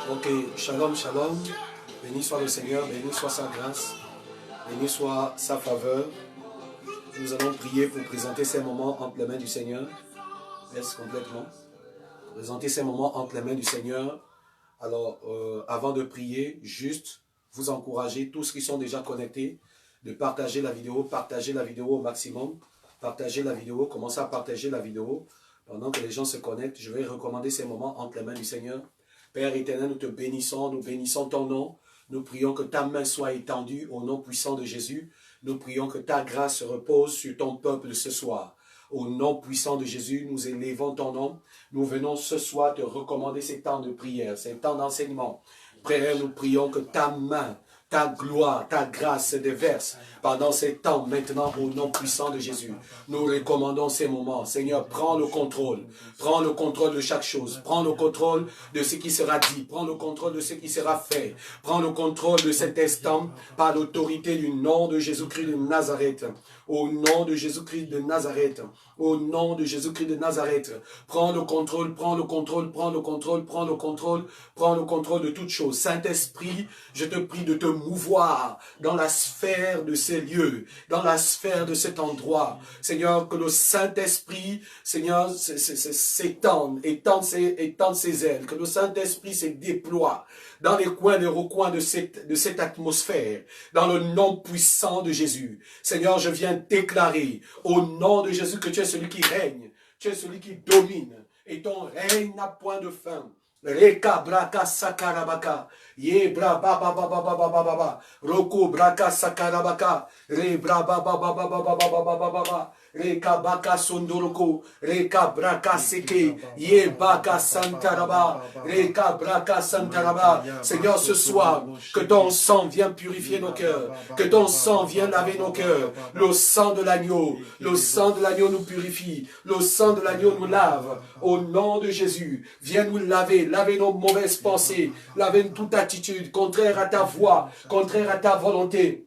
Ok, shalom, shalom. Béni soit le Seigneur, béni soit sa grâce, béni soit sa faveur. Nous allons prier pour présenter ces moments entre les mains du Seigneur. Laisse complètement. Présenter ces moments entre les mains du Seigneur. Alors, avant de prier, juste vous encourager, tous qui sont déjà connectés, de partager la vidéo au maximum. Partagez la vidéo, commencez à partager la vidéo. Pendant que les gens se connectent, je vais recommander ces moments entre les mains du Seigneur. Père éternel, nous te bénissons, nous bénissons ton nom. Nous prions que ta main soit étendue au nom puissant de Jésus. Nous prions que ta grâce repose sur ton peuple ce soir. Au nom puissant de Jésus, nous élevons ton nom. Nous venons ce soir te recommander ces temps de prière, ces temps d'enseignement. Père, nous prions que ta main, ta gloire, ta grâce se déverse pendant ces temps maintenant au nom puissant de Jésus. Nous recommandons ces moments. Seigneur, prends le contrôle. Prends le contrôle de chaque chose. Prends le contrôle de ce qui sera dit. Prends le contrôle de ce qui sera fait. Prends le contrôle de cet instant par l'autorité du nom de Jésus-Christ de Nazareth. Au nom de Jésus-Christ de Nazareth. Au nom de Jésus-Christ de Nazareth. Prends le contrôle, prends le contrôle, prends le contrôle, prends le contrôle, prends le contrôle de toute chose. Saint-Esprit, je te prie de te mouvoir dans la sphère de ces lieux, dans la sphère de cet endroit. Seigneur, que le Saint-Esprit, Seigneur, s'étende, étende ses ailes, que le Saint-Esprit se déploie dans les coins et recoins de cette atmosphère, dans le nom puissant de Jésus. Seigneur, je viens déclarer au nom de Jésus que tu es celui qui règne, tu es celui qui domine, et ton règne n'a point de fin. Reka braka sakarabaka, ye bra ba ba ba ba ba ba ba ba ba, roku braka sakarabaka, re bra ba ba ba ba ba ba ba ba ba ba ba ba, Reka baka sondoroko, reka braka seke, ye baka santaraba, reka braka santaraba. Seigneur, ce soir, que ton sang vienne purifier nos cœurs, que ton sang vienne laver nos cœurs. Le sang de l'agneau nous purifie, le sang de l'agneau nous lave. Au nom de Jésus, viens nous laver, laver nos mauvaises pensées, laver toute attitude contraire à ta voix, contraire à ta volonté.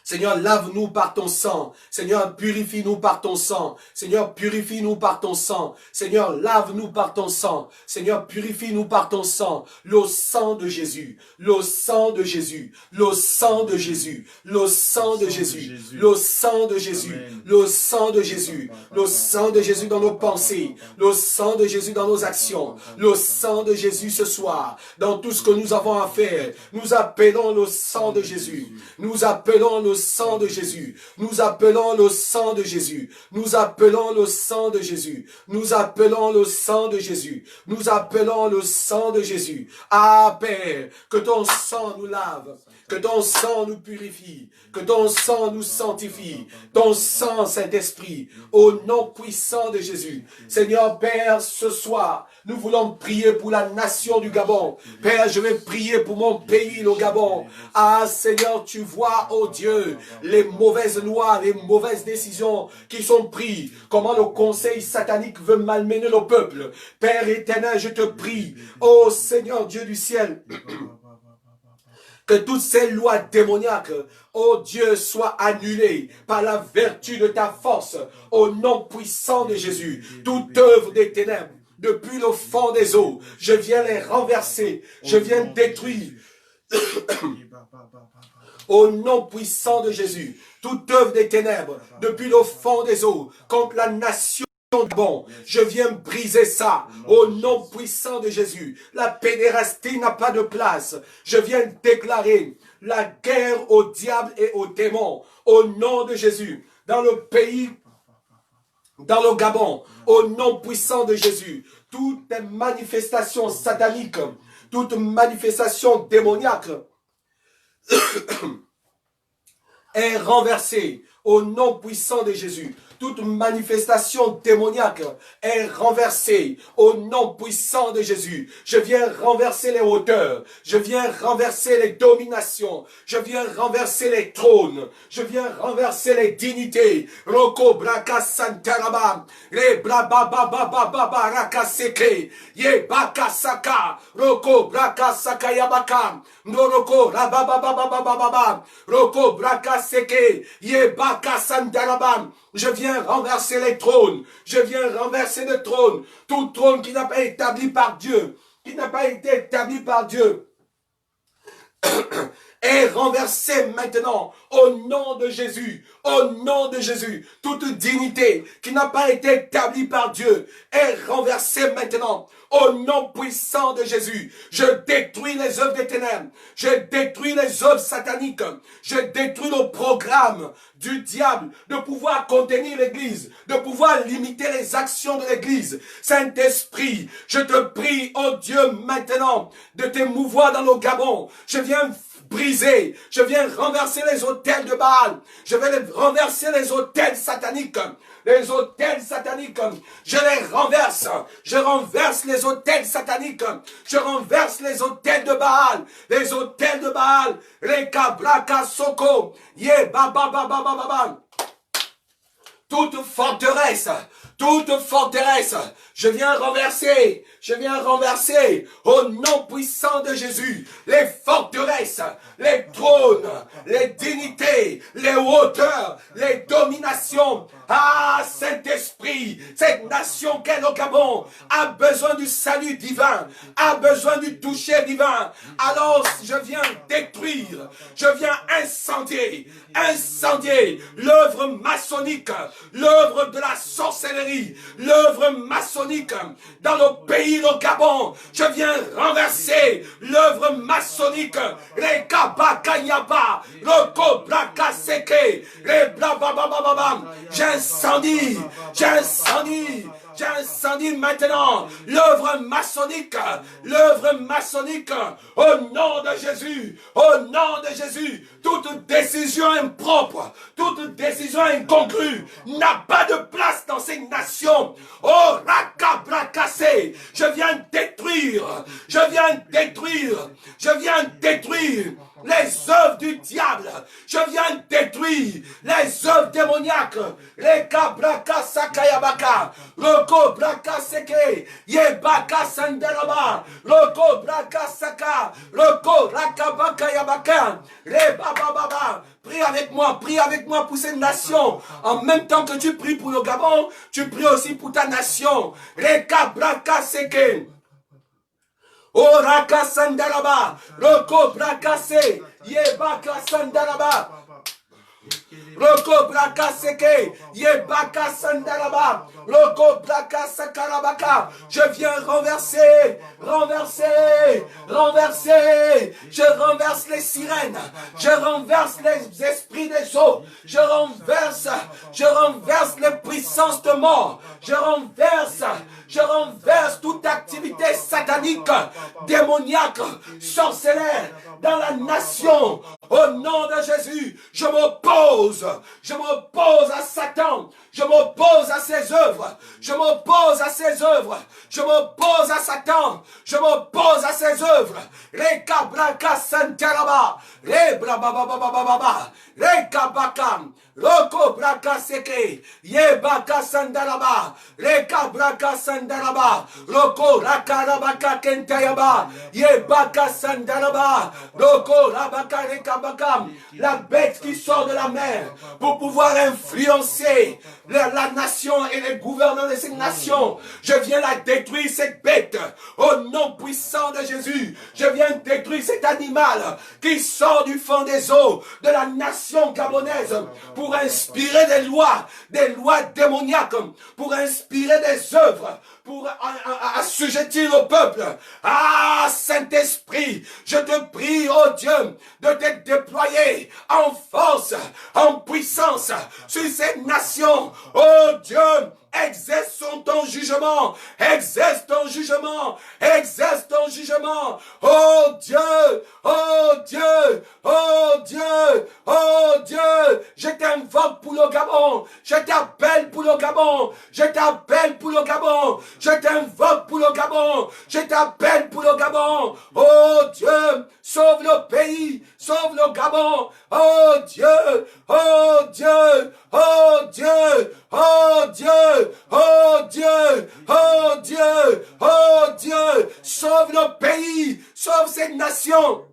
Seigneur, lave-nous par ton sang. Seigneur, purifie-nous par ton sang. Seigneur, purifie-nous par ton sang. Seigneur, lave-nous par ton sang. Seigneur, purifie-nous par ton sang. Le sang de Jésus. Le sang de Jésus. Le sang de Jésus. Le sang de Jésus. Le sang de Jésus. Le sang de Jésus. Le sang de Jésus dans nos pensées. Le sang de Jésus dans nos actions. Le sang de Jésus ce soir. Dans tout ce que nous avons à faire. Nous appelons le sang de Jésus. Nous appelons le sang de Jésus. Nous appelons le sang de Jésus. Nous appelons le sang de Jésus. Nous appelons le sang de Jésus. Nous appelons le sang de Jésus. Ah Père, que ton sang nous lave. Que ton sang nous purifie. Que ton sang nous sanctifie. Ton sang, Saint-Esprit, au nom puissant de Jésus. Seigneur Père, ce soir, nous voulons prier pour la nation du Gabon. Père, je vais prier pour mon pays, le Gabon. Ah Seigneur, tu vois, oh Dieu, les mauvaises lois, les mauvaises décisions qui sont prises. Comment le conseil satanique veut malmener le peuple. Père éternel, je te prie, oh Seigneur Dieu du ciel, que toutes ces lois démoniaques, oh Dieu, soient annulées par la vertu de ta force, au nom puissant de Jésus. Toute œuvre des ténèbres, depuis le fond des eaux, je viens les renverser, je viens détruire. Au nom puissant de Jésus, toute œuvre des ténèbres, depuis le fond des eaux, contre la nation bon, je viens briser ça au nom puissant de Jésus. La pédérastie n'a pas de place. Je viens déclarer la guerre au diable et aux démons au nom de Jésus. Dans le pays, dans le Gabon, au nom puissant de Jésus, toute manifestation satanique, toute manifestation démoniaque est renversée au nom puissant de Jésus. Toute manifestation démoniaque est renversée au nom puissant de Jésus. Je viens renverser les hauteurs. Je viens renverser les dominations. Je viens renverser les trônes. Je viens renverser les dignités. Roko braka santaraba. Re brabababababa raka seke. Ye baka saka. Roko braka saka yabaka. Noroko rababababababa. Roko braka seke. Ye baka santaraba. Je viens renverser les trônes. Je viens renverser le trône. Tout trône qui n'a pas été établi par Dieu. Qui n'a pas été établi par Dieu. Est renversé maintenant au nom de Jésus. Au nom de Jésus. Toute dignité qui n'a pas été établie par Dieu est renversée maintenant. Au nom puissant de Jésus, je détruis les œuvres des ténèbres. Je détruis les œuvres sataniques. Je détruis le programme du diable de pouvoir contenir l'Église, de pouvoir limiter les actions de l'Église. Saint-Esprit, je te prie, oh Dieu, maintenant, de te mouvoir dans le Gabon. Je viens briser, je viens renverser les autels de Baal. Je vais renverser les autels sataniques. Les autels sataniques, je les renverse. Je renverse les autels sataniques. Je renverse les autels de Baal. Les autels de Baal. Reka braka soko. Ye ba ba ba ba ba ba ba. Toute forteresse, je viens renverser au nom puissant de Jésus, les forteresses, les trônes, les dignités, les hauteurs, les dominations. Ah, Saint-Esprit, cette nation qu'est le Gabon a besoin du salut divin, a besoin du toucher divin. Alors, je viens détruire, je viens incendier l'œuvre maçonnique, l'œuvre de la sorcellerie, l'œuvre maçonnique dans le pays, le Gabon. Je viens renverser l'œuvre maçonnique. J'incendie J'incendie maintenant l'œuvre maçonnique, au nom de Jésus, au nom de Jésus. Toute décision impropre, toute décision incongrue n'a pas de place dans ces nations. Oh, Rakabrakassé, je viens détruire les œuvres du diable. Je viens détruire les œuvres démoniaques. Les Kabraka Sakayabaka, Roko Braka Seke, Yebaka Sandaraba, Roko Braka Saka, Roko Rakabaka Yabaka, Rebababa. Prie avec moi pour ces nations. En même temps que tu pries pour le Gabon, tu pries aussi pour ta nation. Reka Braka Seke. Oraka Sandaraba, Roko Brakase, Yebaka Sandaraba, Roko Brakaseke, Yebaka Sandaraba, Roko Braka Sakarabaka. Je viens renverser. Je renverse les sirènes. Je renverse les esprits des eaux. Je renverse les puissances de mort. Je renverse toute activité satanique, démoniaque, sorcellaire dans la nation. Au nom de Jésus, je m'oppose à Satan, je m'oppose à ses œuvres, je m'oppose à Satan, je m'oppose à ses œuvres. Reka Braka Santaraba, Rebra Baba, Reka Bakam, Roko Braka Seke, Yebaka Sandaraba, Reka Braka Sandaraba, Roko Rakarabaka Kentayaba, Yebaka Sandaraba, Roko Rabaka Reka Bakam, la bête qui sort de la mer pour pouvoir influencer la nation et les gouvernants de ces nations. Je viens la détruire, cette bête, au nom puissant de Jésus. Je viens détruire cet animal qui sort du fond des eaux de la nation gabonaise pour inspirer des lois démoniaques, pour inspirer des œuvres, pour assujettir au peuple. Ah, Saint-Esprit, je te prie, oh Dieu, de te déployer en force, en puissance sur ces nations. Oh Dieu, exerce ton jugement, exerce ton jugement. Oh Dieu, je t'invoque pour le Gabon, je t'appelle pour le Gabon, je t'invoque pour le Gabon, oh Dieu, sauve le pays, sauve le Gabon, oh Dieu, sauve le pays, sauve cette nation.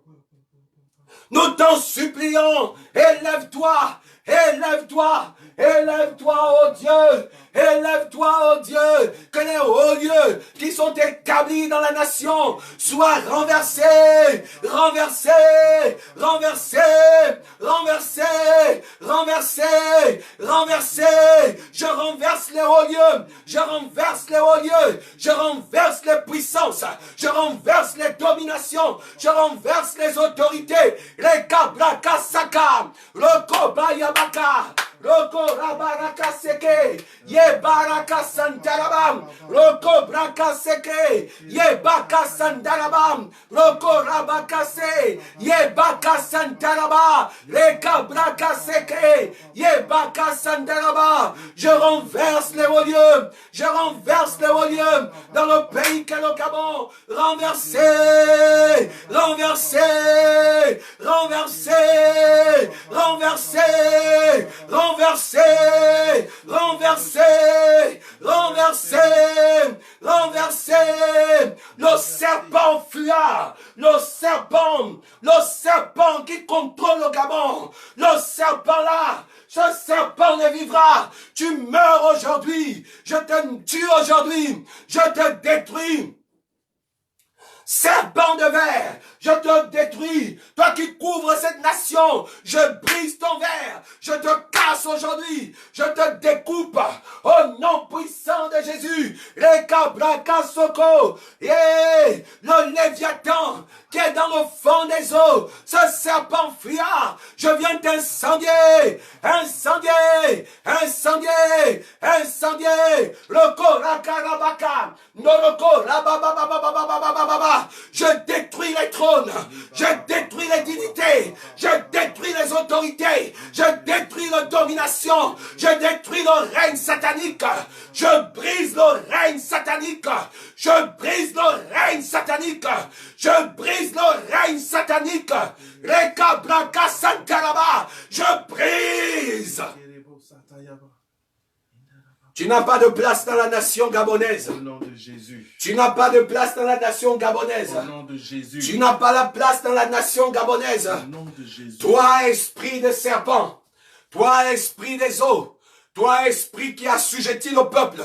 Nous t'en supplions, élève-toi, oh Dieu, que les hauts lieux qui sont établis dans la nation soient renversés. Je renverse les hauts lieux, je renverse les puissances, je renverse les dominations, je renverse les autorités, les Kabraka Saka, Roko Bayabaka, Roko Rabaraka Seke, Yebaraka Sandarabam, Roko Braka Seke, Yebaka Sandarabam, Roko Rabaka Se, Yebaka Sandaraba, Reka Braka Seke, Yebaka Sandaraba. Je renverse les hauts lieux, dans le pays qu'est le Gabon. Renversé. Le serpent fuit, le serpent qui contrôle le Gabon, le serpent là, ce serpent ne vivra. Tu meurs aujourd'hui, je te tue aujourd'hui, je te détruis. Serpent de verre, je te détruis. Toi qui couvres cette nation, je brise ton verre. Je te casse aujourd'hui. Je te découpe. Au nom puissant de Jésus, le Cabracasoko, et le Léviathan qui est dans le fond des eaux, ce serpent friard, je viens d'incendier, incendier, incendier, incendier, le Korakarabaka, Noroko, Rababababababababa, je détruis les trônes, je détruis les dignités, je détruis les autorités, je détruis la domination, je détruis le règne satanique, je brise le règne satanique, je brise le règne satanique, je brise le règne satanique, Reka Braka Santaraba, je brise. Tu n'as pas de place dans la nation gabonaise. Au nom de Jésus. Tu n'as pas de place dans la nation gabonaise. Au nom de Jésus. Tu n'as pas la place dans la nation gabonaise. Au nom de Jésus. Toi, esprit de serpent, toi, esprit des eaux, toi, esprit qui assujettit le peuple,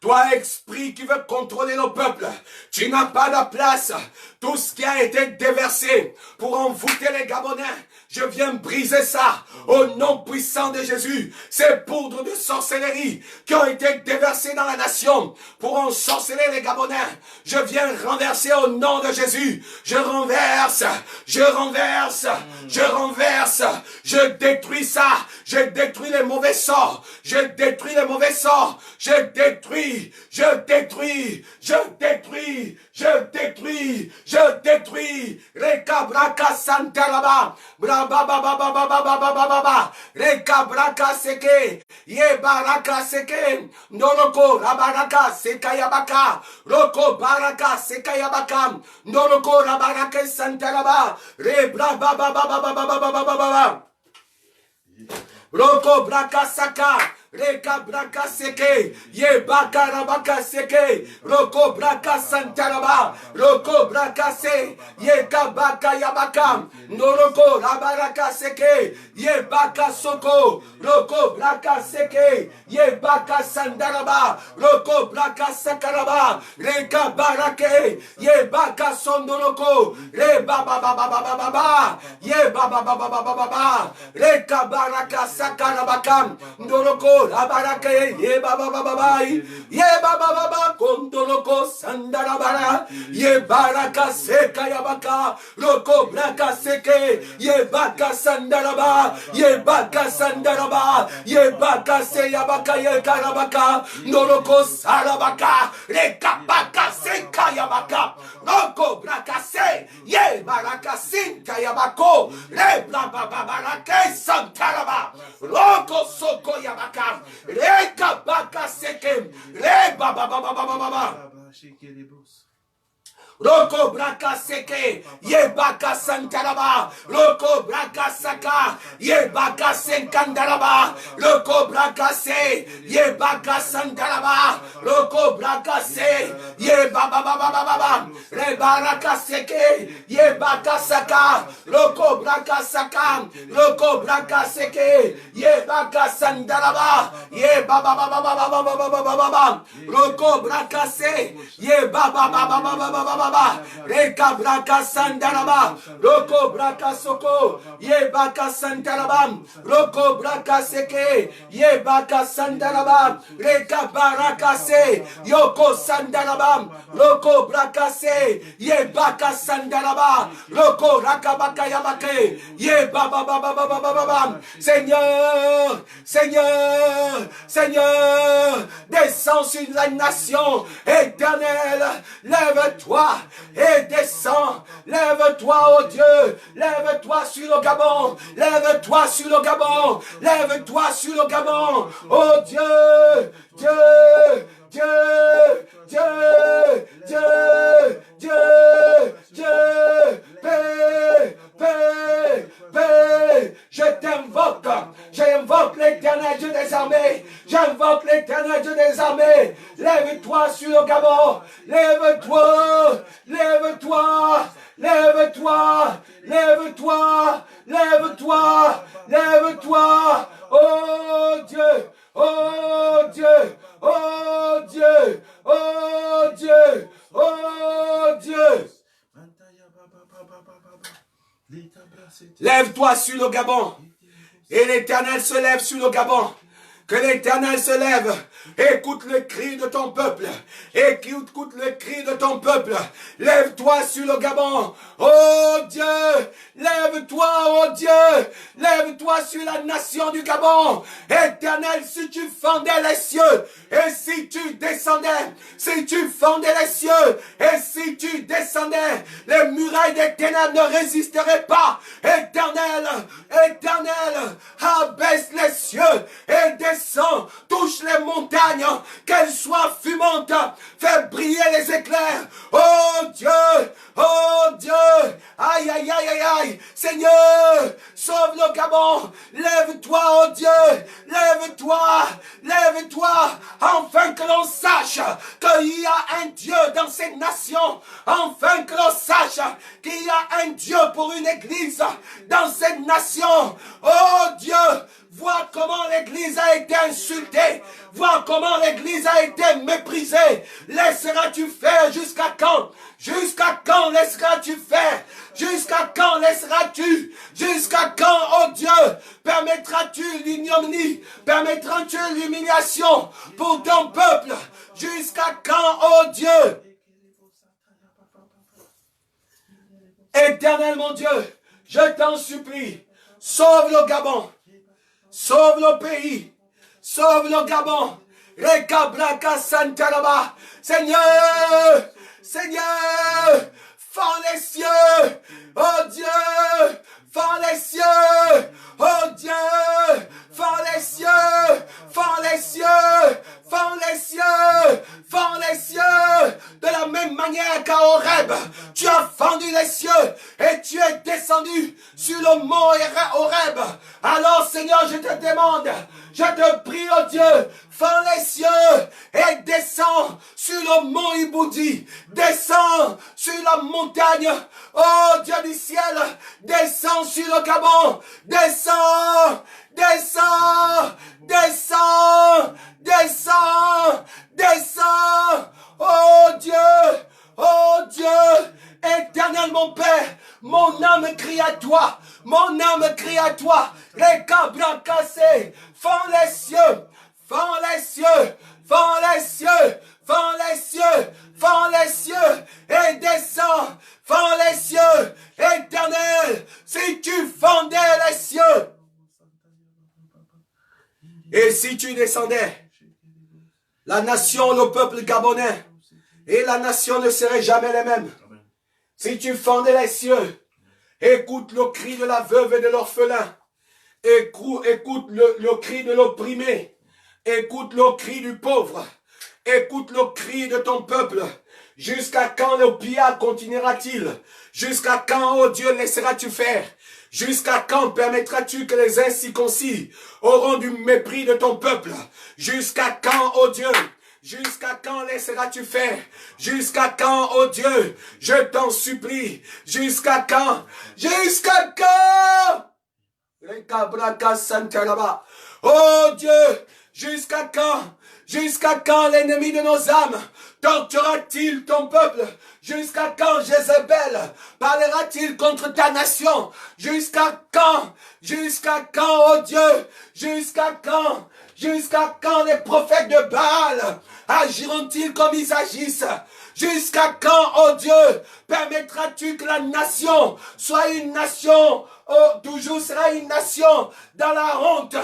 toi, esprit qui veut contrôler le peuple, tu n'as pas de place. Tout ce qui a été déversé pour envoûter les Gabonais, je viens briser ça au nom puissant de Jésus. Ces poudres de sorcellerie qui ont été déversées dans la nation pour ensorceler les Gabonais, je viens renverser au nom de Jésus. Je renverse, je renverse, je renverse, je détruis ça, je détruis les mauvais sorts, je détruis les mauvais sorts, je détruis, je détruis, je détruis, je détruis, je détruis, Reka Braka Santalaba, Braba Baba Baba Baba Baba Baba, Reka Braka Seke, Ye Baraka Seke, Noroko Rabaraka Sekayabaka, Roko Baraka Sekayabaka, Noroko Rabaraka Santalaba, Re Braba Baba Baba Baba Baba Baba, Roko Braka Saka, Reka Braka Seke, Ye Baka Rabaka Seke, Roko Braka Santaraba, Roko Braka Se, Ye Kabaka Yabaka, Noroko Rabaraka Seke, Ye Baka Soko, Roko Braka Seke, Ye Baka Sandaraba, Roko Braka Sakaraba, Reka Barake, Ye Baka Sondoroko, Re Baba Baba Baba Baba, Ye Baba Baba Baba Baba, Reka Baraka Sakarabaka, Noroko Rabarake, ye baba baba, ye baba baba, kondoloko sandarabara, ye baraka seka yabaka, roko braka seke, ye baka sandaraba, ye baka sandaraba, ye baka se yabaka ye karabaka, noroko sarabaka, reka baka seka yabaka, roko braka se, ye baraka sinta yabako, re baba barake santaraba, roko soko yabaka. Reka baka seke, re baba baba baba baba. Roko braka seke, ye baka santaraba, roko braka saka, ye baka senkandaraba, roko braka se, ye baka santaraba, roko braka se, ye baba baba baba, re baraka seke, ye baka saka, roko braka saka, roko braka seke, ye baka sandaraba, ye baba baba baba baba baba, roko braka se, ye baba baba baba baba. Reka braka sandaraba, roko braka soko, ye baka sandaraba, roko braka seke, ye baka sandaraba, reka baraka se, yoko sandaraba, roko braka se, ye baka sandaraba, roko raka baka yabake, ye baba baba baba baba. Seigneur, Seigneur, Seigneur, descends sur la nation éternelle, lève-toi et descends, lève-toi, oh Dieu, lève-toi sur le Gabon, lève-toi sur le Gabon, lève-toi sur le Gabon, oh Dieu, Dieu, Dieu, Dieu, Dieu, Dieu, Dieu, paix, paix, paix, je t'invoque, j'invoque l'éternel Dieu des armées, j'invoque l'éternel Dieu des armées, lève-toi sur le Gabon, lève-toi, lève-toi, lève-toi, lève-toi, lève-toi, lève-toi, oh Dieu, oh Dieu, oh Dieu, oh Dieu, oh Dieu. Lève-toi sur le Gabon. Et l'Éternel se lève sur le Gabon. Que l'Éternel se lève. Écoute le cri de ton peuple. Écoute le cri de ton peuple. Lève-toi sur le Gabon. Oh Dieu, lève-toi, oh Dieu. Lève-toi sur la nation du Gabon. Éternel, si tu fendais les cieux, et si tu descendais, si tu fendais les cieux, et si tu descendais, les murailles des ténèbres ne résisteraient pas. Éternel, Éternel, abaisse les cieux et descend, touche les montagnes, qu'elles soient fumantes, fais briller les éclairs. Oh Dieu, aïe, aïe, aïe, aïe, aïe, Seigneur, sauve le Gabon, lève-toi, oh Dieu, lève-toi, lève-toi, afin que l'on sache qu'il y a un Dieu dans cette nation, afin que l'on sache qu'il y a un Dieu pour une église dans cette nation. Oh Dieu, vois comment l'église a été insultée. Vois comment l'église a été méprisée. Laisseras-tu faire jusqu'à quand? Jusqu'à quand laisseras-tu faire? Jusqu'à quand laisseras-tu? Jusqu'à quand, oh Dieu, permettras-tu l'ignominie? Permettras-tu l'humiliation pour ton peuple? Jusqu'à quand, oh Dieu? Éternel mon Dieu, je t'en supplie, sauve le Gabon. Sauve le pays. Sauve le Gabon. Rekabraka Santaraba. Seigneur. Seigneur. Fends les cieux. Oh Dieu. Fends les cieux. Oh Dieu. Fends les cieux. Fends les cieux. Fends les cieux. Fends les cieux. De la même manière qu'à Horeb, tu as fendu les cieux et tu es descendu sur le mont Horeb. Alors Seigneur, je te demande, je te prie, oh Dieu, fends les cieux et descends sur le mont Iboudi. Descends sur la montagne, oh Dieu du ciel. Descends sur le Gabon. Descends, descends, descends, descends, descends. Oh Dieu, oh Dieu, éternel mon Père, mon âme crie à toi, mon âme crie à toi. Les cabras cassés, fends les cieux, fends les cieux, fends les cieux, fends les cieux, fends les cieux, et descends, fends les cieux, éternel, si tu fendais les cieux, et si tu descendais, la nation, le peuple gabonais, et la nation ne serait jamais les mêmes. Si tu fendais les cieux, écoute le cri de la veuve et de l'orphelin. Écoute le cri de l'opprimé. Écoute le cri du pauvre. Écoute le cri de ton peuple. Jusqu'à quand le pillage continuera-t-il? Jusqu'à quand, oh Dieu, laisseras-tu faire? Jusqu'à quand permettras-tu que les incirconcis auront du mépris de ton peuple? Jusqu'à quand, oh Dieu? Jusqu'à quand laisseras-tu faire? Jusqu'à quand, oh Dieu? Je t'en supplie. Jusqu'à quand? Jusqu'à quand? Oh Dieu, jusqu'à quand? Jusqu'à quand l'ennemi de nos âmes torturera-t-il ton peuple? Jusqu'à quand Jézabel parlera-t-il contre ta nation? Jusqu'à quand? Jusqu'à quand, oh Dieu? Jusqu'à quand? Jusqu'à quand les prophètes de Baal agiront-ils comme ils agissent? Jusqu'à quand, oh Dieu, permettras-tu que la nation soit une nation, oh, toujours sera une nation dans la honte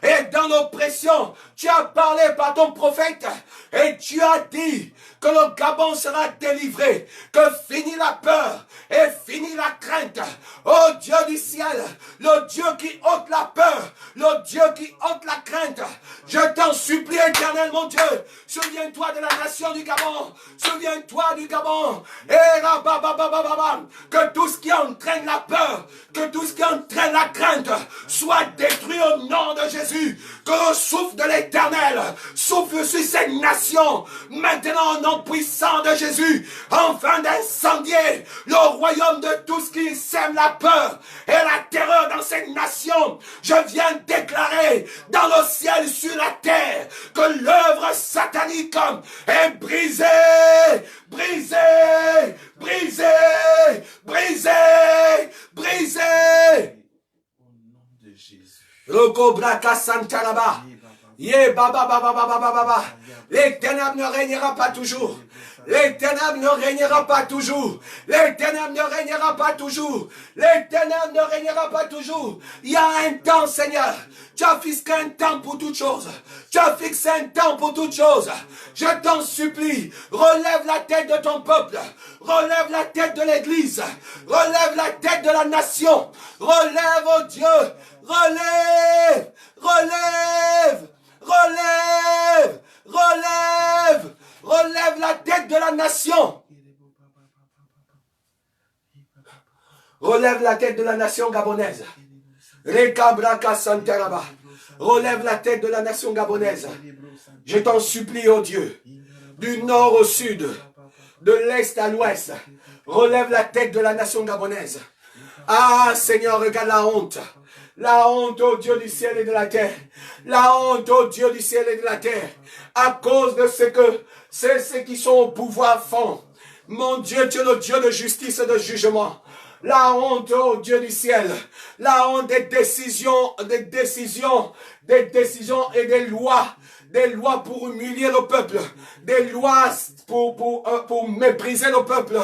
et dans l'oppression? Tu as parlé par ton prophète et tu as dit que le Gabon sera délivré, que finit la peur et finit la crainte. Oh Dieu du ciel, le Dieu qui ôte la peur, le Dieu qui ôte la crainte, je t'en supplie, éternel mon Dieu, souviens-toi de la nation du Gabon, souviens-toi du Gabon, et que tout ce qui entraîne la peur, que tout ce qui entraîne la crainte soit détruit au nom de Jésus, que le souffle de l'éternel souffle sur cette nation, maintenant au nom puissant de Jésus, afin d'incendier le royaume de tous qui sèment la peur et la terreur dans cette nation. Je viens déclarer dans le ciel, sur la terre, que l'œuvre satanique est brisée, brisée, brisée, brisée, brisée. Au nom de Jésus. Roko braka santaraba. Ye baba baba baba baba. Les ténèbres ne régnera pas toujours. Les ténèbres ne régnera pas toujours. Les ténèbres ne régnera pas toujours. Les ténèbres ne régnera pas toujours. Il y a un temps, Seigneur. Tu as fixé un temps pour toutes choses. Tu as fixé un temps pour toutes choses. Je t'en supplie, relève la tête de ton peuple. Relève la tête de l'église. Relève la tête de la nation. Relève, oh Dieu. Relève. Relève. Relève. Relève. Relève la tête de la nation. Relève la tête de la nation gabonaise. Rekabraka Santaraba. Relève la tête de la nation gabonaise. Je t'en supplie, ô Dieu, du nord au sud, de l'est à l'ouest. Relève la tête de la nation gabonaise. Ah Seigneur, regarde la honte. La honte, ô Dieu du ciel et de la terre. La honte, ô Dieu du ciel et de la terre. À cause de ce que ceux qui sont au pouvoir font. Mon Dieu, tu es le Dieu de justice et de jugement. La honte, ô Dieu du ciel. La honte des décisions et des lois. Des lois pour humilier le peuple. Des lois pour mépriser le peuple.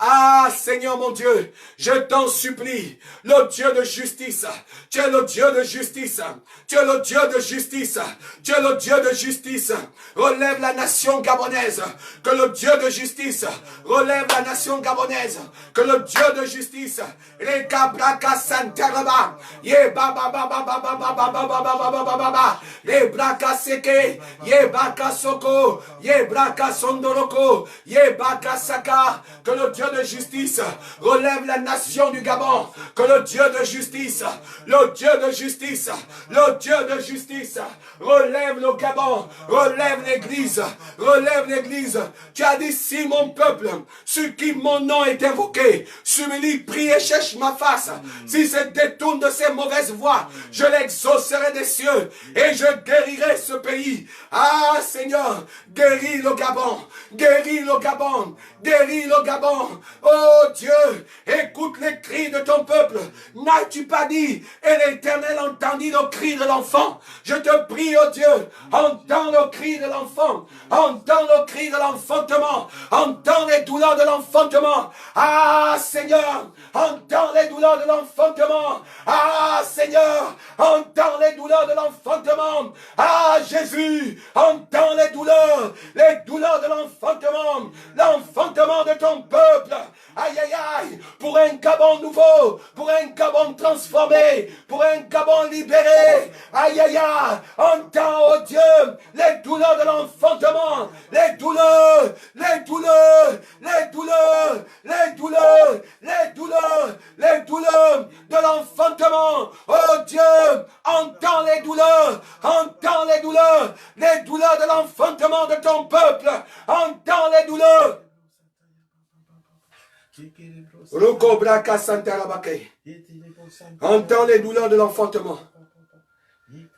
Ah, Seigneur mon Dieu, je t'en supplie, le Dieu de justice, tu es le Dieu de justice, tu es le Dieu de justice, tu es le Dieu de justice, relève la nation gabonaise, que le Dieu de justice, relève la nation gabonaise, que le Dieu de justice, Rekabraka Santaraba, Ye Baba Baba Baba Baba Baba Baba Baba, Ye Braka Seke, Ye Baka Soko, Ye Braka Sondoroko, Ye Baka Saka, que le Dieu de justice relève la nation du Gabon, que le Dieu de justice, le Dieu de justice, le Dieu de justice relève le Gabon, relève l'église, relève l'église. Tu as dit, si mon peuple, sur qui mon nom est invoqué, s'humilie, prie et cherche ma face, si se détourne de ses mauvaises voies, je l'exaucerai des cieux et je guérirai ce pays. Ah Seigneur, guéris le Gabon, guéris le Gabon, guéris le Gabon. Oh Dieu, écoute les cris de ton peuple. N'as-tu pas dit, et l'Éternel entendit le cri de l'enfant? Je te prie, oh Dieu, entends le cri de l'enfant, entends le cri de l'enfantement, entends les douleurs de l'enfantement. Ah Seigneur, entends les douleurs de l'enfantement. Ah Seigneur, entends les douleurs de l'enfantement. Ah Jésus, entends les douleurs de l'enfantement, l'enfantement de ton peuple. Aïe aïe aïe, pour un Gabon nouveau, pour un Gabon transformé, pour un Gabon libéré. Aïe aïe aïe, entends, oh Dieu, les douleurs de l'enfantement, les douleurs, les douleurs, les douleurs, les douleurs, les douleurs, les douleurs de l'enfantement. Oh Dieu, entends les douleurs de l'enfantement de ton peuple, entends les douleurs. Entends les douleurs de l'enfantement.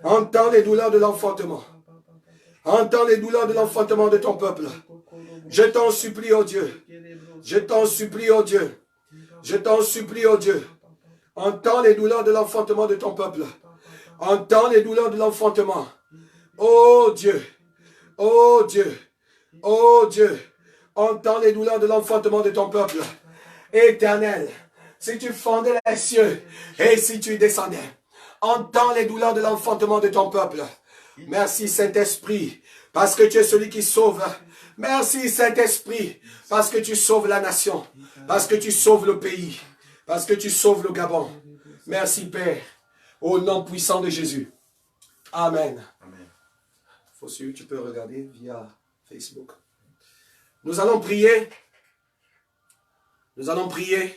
Entends les douleurs de l'enfantement. Entends les douleurs de l'enfantement de ton peuple. Je t'en supplie, oh Dieu. Je t'en supplie, oh Dieu. Je t'en supplie, oh Dieu. Entends les douleurs de l'enfantement de ton peuple. Entends les douleurs de l'enfantement. Oh Dieu. Oh Dieu. Oh Dieu. Entends les douleurs de l'enfantement de ton peuple. Éternel, si tu fondais les cieux et si tu descendais, entends les douleurs de l'enfantement de ton peuple. Merci Saint-Esprit, parce que tu es celui qui sauve. Merci Saint-Esprit, parce que tu sauves la nation, parce que tu sauves le pays, parce que tu sauves le Gabon. Merci Père, au nom puissant de Jésus. Amen. Amen. Fossu, tu peux regarder via Facebook. Nous allons prier. Nous allons prier.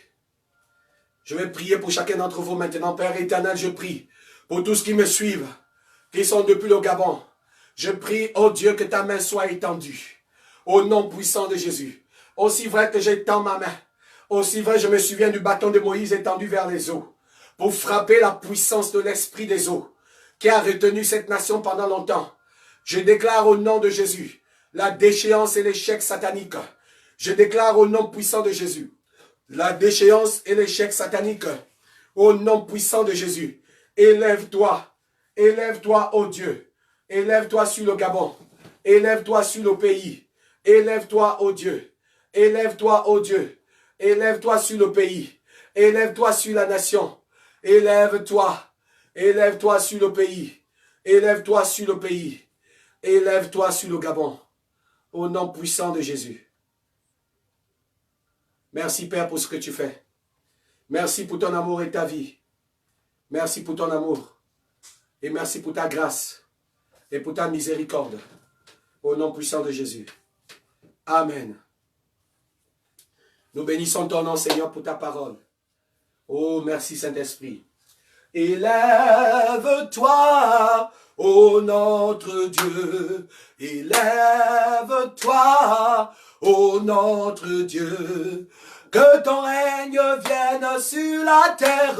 Je vais prier pour chacun d'entre vous maintenant. Père éternel, je prie pour tous qui me suivent, qui sont depuis le Gabon. Je prie, oh Dieu, que ta main soit étendue. Au nom puissant de Jésus. Aussi vrai que j'étends ma main, aussi vrai je me souviens du bâton de Moïse étendu vers les eaux, pour frapper la puissance de l'esprit des eaux, qui a retenu cette nation pendant longtemps. Je déclare au nom de Jésus la déchéance et l'échec satanique. Je déclare au nom puissant de Jésus la déchéance et l'échec satanique. Au nom puissant de Jésus, élève-toi, Élève-toi, ô Dieu. Élève-toi sur le Gabon. Élève-toi sur le pays. Élève-toi, ô Dieu. Élève-toi, ô Dieu. Élève-toi sur le pays. Élève-toi sur la nation. Élève-toi. Élève-toi sur le pays. Élève-toi sur le pays. Élève-toi sur le Gabon. Au nom puissant de Jésus. Merci Père pour ce que tu fais. Merci pour ton amour et ta vie. Merci pour ton amour. Et merci pour ta grâce. Et pour ta miséricorde. Au nom puissant de Jésus. Amen. Nous bénissons ton nom, Seigneur, pour ta parole. Oh, merci Saint-Esprit. Élève-toi, ô notre Dieu. Élève-toi, ô notre Dieu. Que ton règne vienne sur la terre.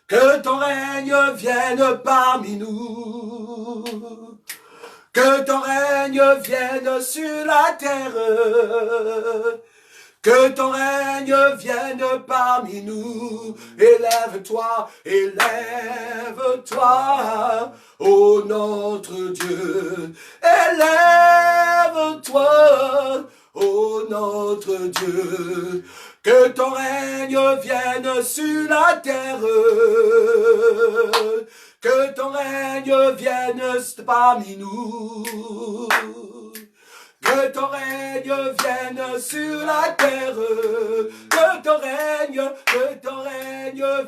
Que ton règne vienne parmi nous. Que ton règne vienne sur la terre. Que ton règne vienne parmi nous. Élève-toi, élève-toi, ô notre Dieu. Élève-toi, ô notre Dieu. Que ton règne vienne sur la terre. Que ton règne vienne parmi nous. Que ton règne vienne sur la terre. Que ton règne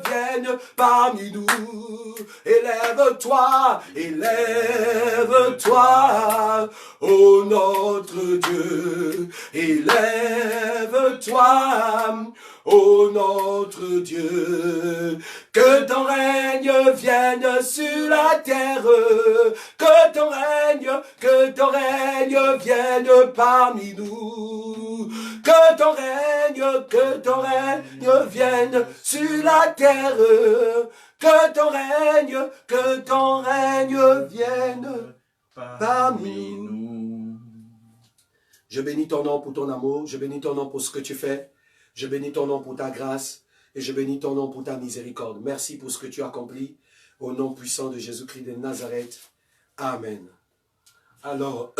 vienne parmi nous. Élève-toi, élève-toi, ô notre Dieu. Élève-toi, ô notre Dieu. Que ton règne vienne sur la terre. Que ton règne vienne parmi nous. Que ton règne vienne sur la terre. Que ton règne vienne parmi nous. Je bénis ton nom pour ton amour. Je bénis ton nom pour ce que tu fais. Je bénis ton nom pour ta grâce. Et je bénis ton nom pour ta miséricorde. Merci pour ce que tu as accompli. Au nom puissant de Jésus-Christ de Nazareth. Amen. Alors,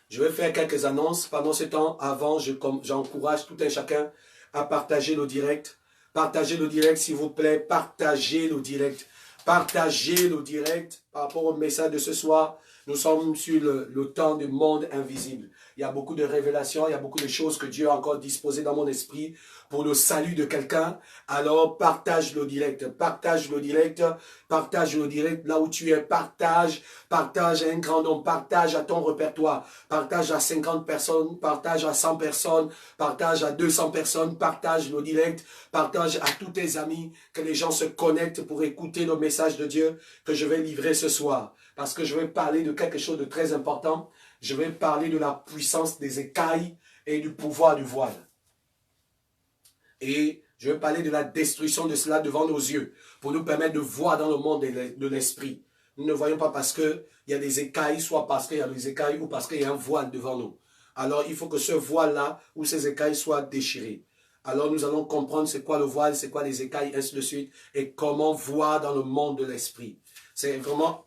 je vais faire quelques annonces. Pendant ce temps, avant, j'encourage tout un chacun à partager le direct. Partagez le direct, s'il vous plaît. Partagez le direct. Partagez le direct par rapport au message de ce soir. Nous sommes sur le temps du monde invisible. Il y a beaucoup de révélations, il y a beaucoup de choses que Dieu a encore disposées dans mon esprit pour le salut de quelqu'un. Alors partage le direct, partage le direct, partage le direct là où tu es, partage à un grand nombre, partage à ton répertoire, partage à 50 personnes, partage à 100 personnes, partage à 200 personnes, partage le direct, partage à tous tes amis, que les gens se connectent pour écouter le message de Dieu que je vais livrer ce soir. Parce que je vais parler de quelque chose de très important. Je vais parler de la puissance des écailles et du pouvoir du voile. Et je vais parler de la destruction de cela devant nos yeux, pour nous permettre de voir dans le monde de l'esprit. Nous ne voyons pas parce qu'il y a des écailles, soit parce qu'il y a des écailles ou parce qu'il y a un voile devant nous. Alors il faut que ce voile-là ou ces écailles soient déchirées. Alors nous allons comprendre c'est quoi le voile, c'est quoi les écailles, ainsi de suite, et comment voir dans le monde de l'esprit. C'est vraiment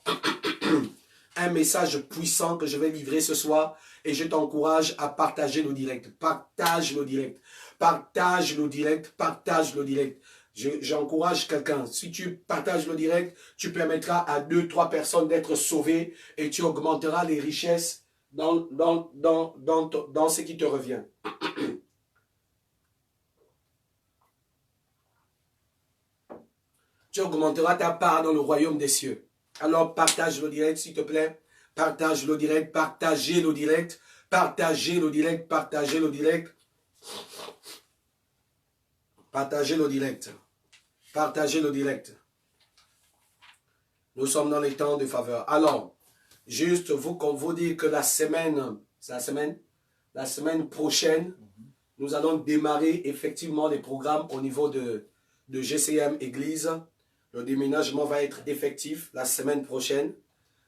un message puissant que je vais livrer ce soir et je t'encourage à partager le direct. Partage le direct. Partage le direct. Partage le direct. J'encourage quelqu'un. Si tu partages le direct, tu permettras à 2-3 personnes d'être sauvées et tu augmenteras les richesses dans ce qui te revient. Tu augmenteras ta part dans le royaume des cieux. Alors partage le direct s'il te plaît. Partage le direct, partagez le direct, partagez le direct, partagez le direct. Partagez le direct. Partagez le direct. Nous sommes dans les temps de faveur. Alors, juste vous dire que la semaine prochaine, nous allons démarrer effectivement les programmes au niveau de GCM Église. Le déménagement va être effectif la semaine prochaine.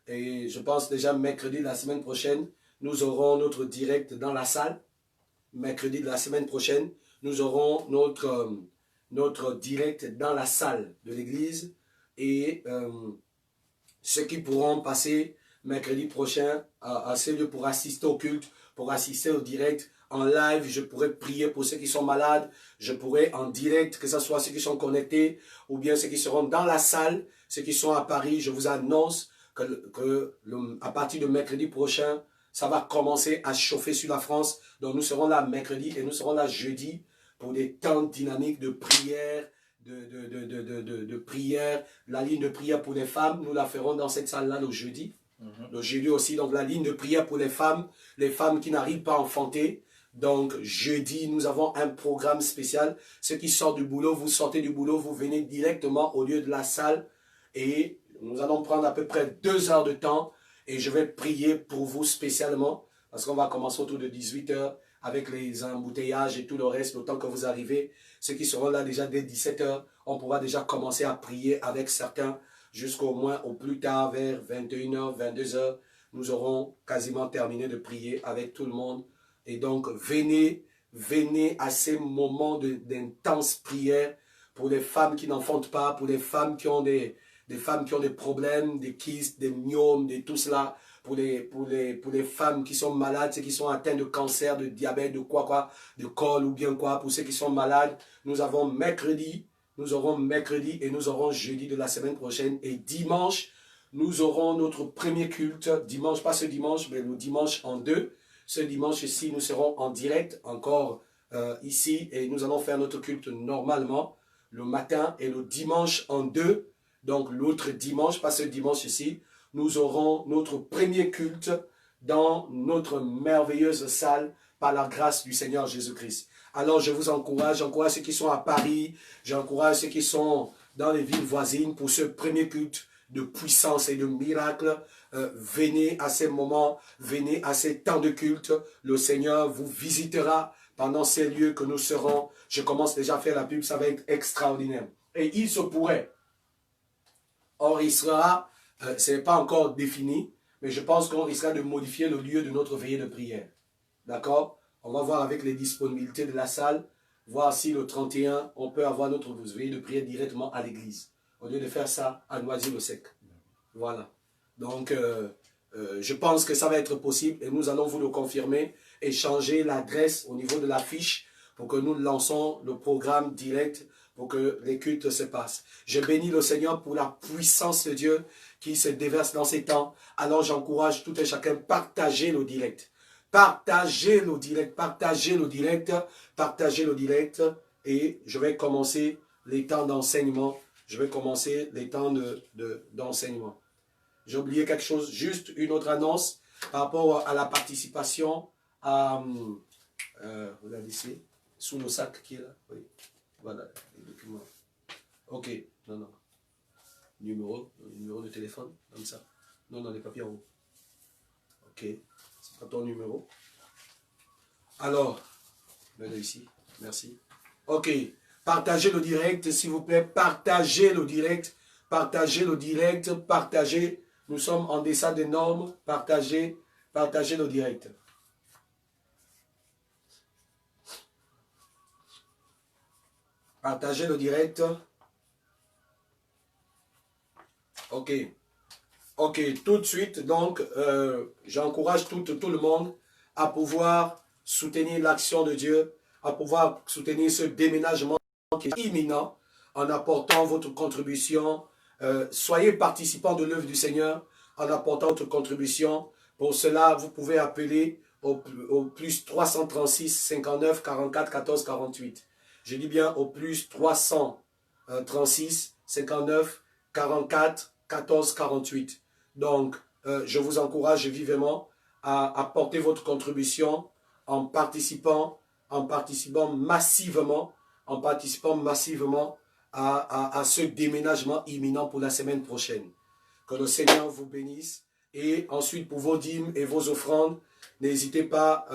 Et je pense déjà mercredi de la semaine prochaine, nous aurons notre direct dans la salle. Mercredi de la semaine prochaine, nous aurons notre direct dans la salle de l'église. Et ceux qui pourront passer mercredi prochain à ce lieu pour assister au culte, pour assister au direct, en live, je pourrais prier pour ceux qui sont malades, je pourrais en direct, que ce soit ceux qui sont connectés, ou bien ceux qui seront dans la salle, ceux qui sont à Paris, je vous annonce à partir de mercredi prochain, ça va commencer à chauffer sur la France. Donc nous serons là mercredi et nous serons là jeudi pour des temps dynamiques de prière, de prière. La ligne de prière pour les femmes, nous la ferons dans cette salle-là le jeudi. Le jeudi aussi, donc la ligne de prière pour les femmes qui n'arrivent pas à enfanter. Donc jeudi, nous avons un programme spécial. Ceux qui sortent du boulot, vous sortez du boulot, vous venez directement au lieu de la salle et nous allons prendre à peu près 2 heures de temps et je vais prier pour vous spécialement parce qu'on va commencer autour de 18 heures avec les embouteillages et tout le reste, le temps que vous arrivez. Ceux qui seront là déjà dès 17 heures, on pourra déjà commencer à prier avec certains jusqu'au moins au plus tard vers 21 heures, 22 heures. Nous aurons quasiment terminé de prier avec tout le monde. Et donc, venez à ces moments d'intense prière pour les femmes qui n'enfantent pas, pour les femmes qui ont des problèmes, des kystes, des myomes, de tout cela, pour les femmes qui sont malades, ceux qui sont atteints de cancer, de diabète, de col ou bien quoi, pour ceux qui sont malades. Nous aurons mercredi et nous aurons jeudi de la semaine prochaine. Et dimanche, nous aurons notre premier culte. Dimanche, pas ce dimanche, mais le dimanche en 2. Ce dimanche-ci, nous serons en direct encore ici et nous allons faire notre culte normalement le matin et le dimanche en 2. Donc l'autre dimanche, pas ce dimanche-ci, nous aurons notre premier culte dans notre merveilleuse salle par la grâce du Seigneur Jésus-Christ. Alors je vous encourage, j'encourage ceux qui sont à Paris, j'encourage ceux qui sont dans les villes voisines pour ce premier culte de puissance et de miracle. Venez à ces moments, venez à ces temps de culte. Le Seigneur vous visitera pendant ces lieux que nous serons. Je commence déjà à faire la pub, ça va être extraordinaire. Et il se pourrait, or il sera, ce n'est pas encore défini, mais je pense qu'on risquera de modifier le lieu de notre veillée de prière. D'accord? On va voir avec les disponibilités de la salle, voir si le 31, on peut avoir notre veillée de prière directement à l'église, au lieu de faire ça à Noisy-le-Sec. Voilà. Donc, je pense que ça va être possible et nous allons vous le confirmer et changer l'adresse au niveau de l'affiche pour que nous lançons le programme direct pour que les cultes se passent. Je bénis le Seigneur pour la puissance de Dieu qui se déverse dans ces temps. Alors, j'encourage tout et chacun, partagez le direct. Partagez le direct, partagez le direct, partagez le direct et je vais commencer les temps d'enseignement. Je vais commencer les temps d'enseignement. J'ai oublié quelque chose, juste une autre annonce par rapport à la participation à, regardez ici, sous le sac qui est là, oui, voilà, les documents. Ok, non, numéro de téléphone, comme ça. Non, les papiers en haut. Ok, c'est pas ton numéro. Alors, venez ici, merci. Ok, partagez le direct, s'il vous plaît, partagez le direct, partagez le direct, partagez. Nous sommes en deçà des normes. Partagez le direct. Partagez le direct. Ok. Ok, tout de suite, donc, j'encourage tout le monde à pouvoir soutenir l'action de Dieu, à pouvoir soutenir ce déménagement qui est imminent en apportant votre contribution. Soyez participants de l'œuvre du Seigneur en apportant votre contribution. Pour cela, vous pouvez appeler au plus 336 59 44 14 48. Je dis bien au plus 336 59 44 14 48. Donc, je vous encourage vivement à apporter votre contribution en participant massivement à ce déménagement imminent pour la semaine prochaine. Que le Seigneur vous bénisse. Et ensuite, pour vos dîmes et vos offrandes, n'hésitez pas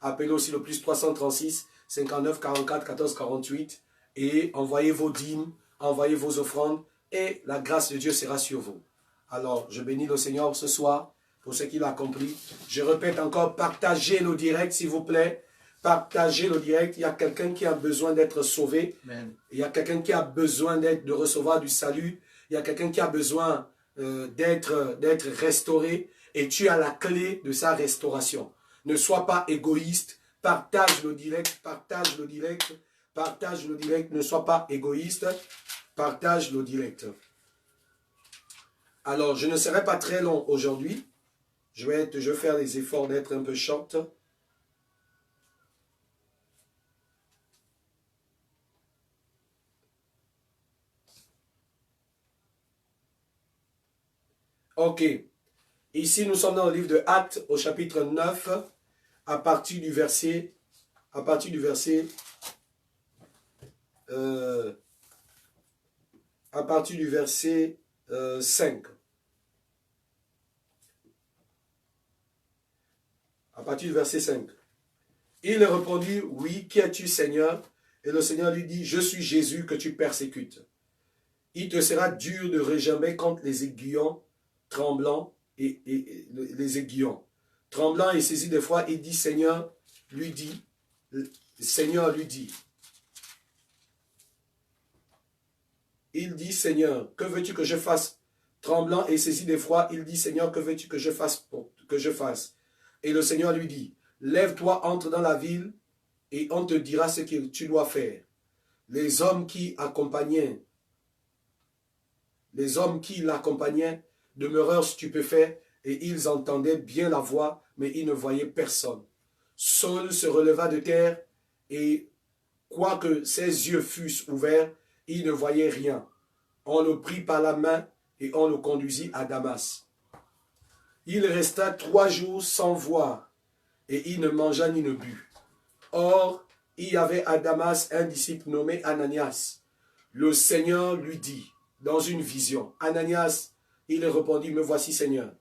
à appeler aussi le plus 336 59 44 14 48 et envoyez vos dîmes, envoyez vos offrandes et la grâce de Dieu sera sur vous. Alors, je bénis le Seigneur ce soir pour ce qu'il a accompli. Je répète encore, partagez le direct s'il vous plaît. Partagez le direct. Il y a quelqu'un qui a besoin d'être sauvé. Amen. Il y a quelqu'un qui a besoin de recevoir du salut. Il y a quelqu'un qui a besoin d'être restauré. Et tu as la clé de sa restauration. Ne sois pas égoïste. Partage le direct. Partage le direct. Partage le direct. Ne sois pas égoïste. Partage le direct. Alors, je ne serai pas très long aujourd'hui. Je vais faire les efforts d'être un peu short. Ok. Ici, nous sommes dans le livre de Actes, au chapitre 9, à partir du verset 5. À partir du verset 5. À partir du verset 5. Il répondit, oui, qui es-tu, Seigneur? Et le Seigneur lui dit, je suis Jésus que tu persécutes. Il te sera dur de regimber contre les aiguillons tremblants et les aiguillons. Tremblant et saisi des fois, il dit, Seigneur lui dit, il dit, Seigneur, que veux-tu que je fasse? Tremblant et saisi d'effroi, il dit, Seigneur, que veux-tu que je fasse Et le Seigneur lui dit, lève-toi, entre dans la ville, et on te dira ce que tu dois faire. Les hommes qui l'accompagnaient demeurèrent stupéfaits, et ils entendaient bien la voix, mais ils ne voyaient personne. Saul se releva de terre, et quoique ses yeux fussent ouverts, il ne voyait rien. On le prit par la main et on le conduisit à Damas. Il resta 3 jours sans voir, et il ne mangea ni ne but. Or, il y avait à Damas un disciple nommé Ananias. Le Seigneur lui dit, dans une vision, Ananias, il répondit, me voici Seigneur.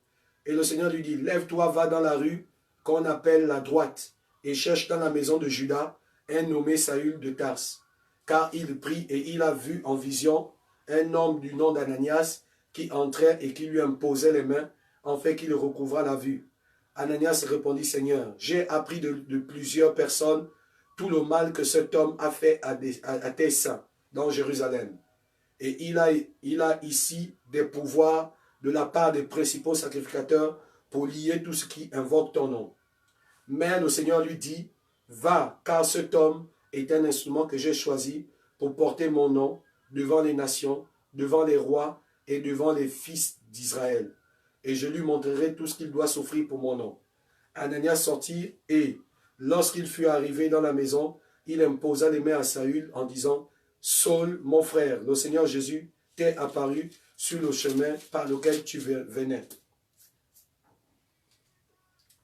Et le Seigneur lui dit, lève-toi, va dans la rue qu'on appelle la droite, et cherche dans la maison de Judas un nommé Saül de Tarse. Car il prit et il a vu en vision un homme du nom d'Ananias qui entrait et qui lui imposait les mains, en fait qu'il recouvra la vue. Ananias répondit, Seigneur, j'ai appris de plusieurs personnes tout le mal que cet homme a fait à tes saints dans Jérusalem. Et il a ici des pouvoirs de la part des principaux sacrificateurs pour lier tout ce qui invoque ton nom. Mais le Seigneur lui dit, va, car cet homme est un instrument que j'ai choisi pour porter mon nom devant les nations, devant les rois et devant les fils d'Israël. Et je lui montrerai tout ce qu'il doit souffrir pour mon nom. Ananias sortit et, lorsqu'il fut arrivé dans la maison, il imposa les mains à Saül en disant, Saul, mon frère, le Seigneur Jésus t'est apparu sur le chemin par lequel tu venais.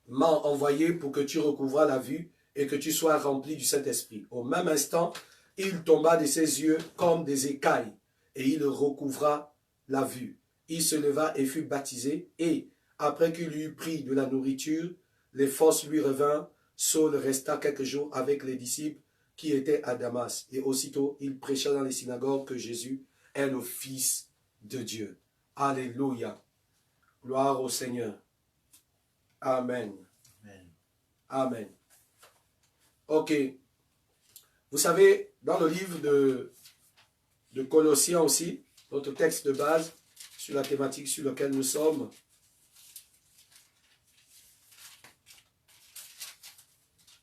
M'a envoyé pour que tu recouvras la vue et que tu sois rempli du Saint-Esprit. Au même instant, il tomba de ses yeux comme des écailles et il recouvra la vue. Il se leva et fut baptisé et, après qu'il eut pris de la nourriture, les forces lui revinrent. Saul resta quelques jours avec les disciples qui étaient à Damas. Et aussitôt, il prêcha dans les synagogues que Jésus est le Fils de Dieu. Alléluia. Gloire au Seigneur. Amen. Amen. Amen. Ok. Vous savez, dans le livre de Colossiens aussi, notre texte de base sur la thématique sur laquelle nous sommes,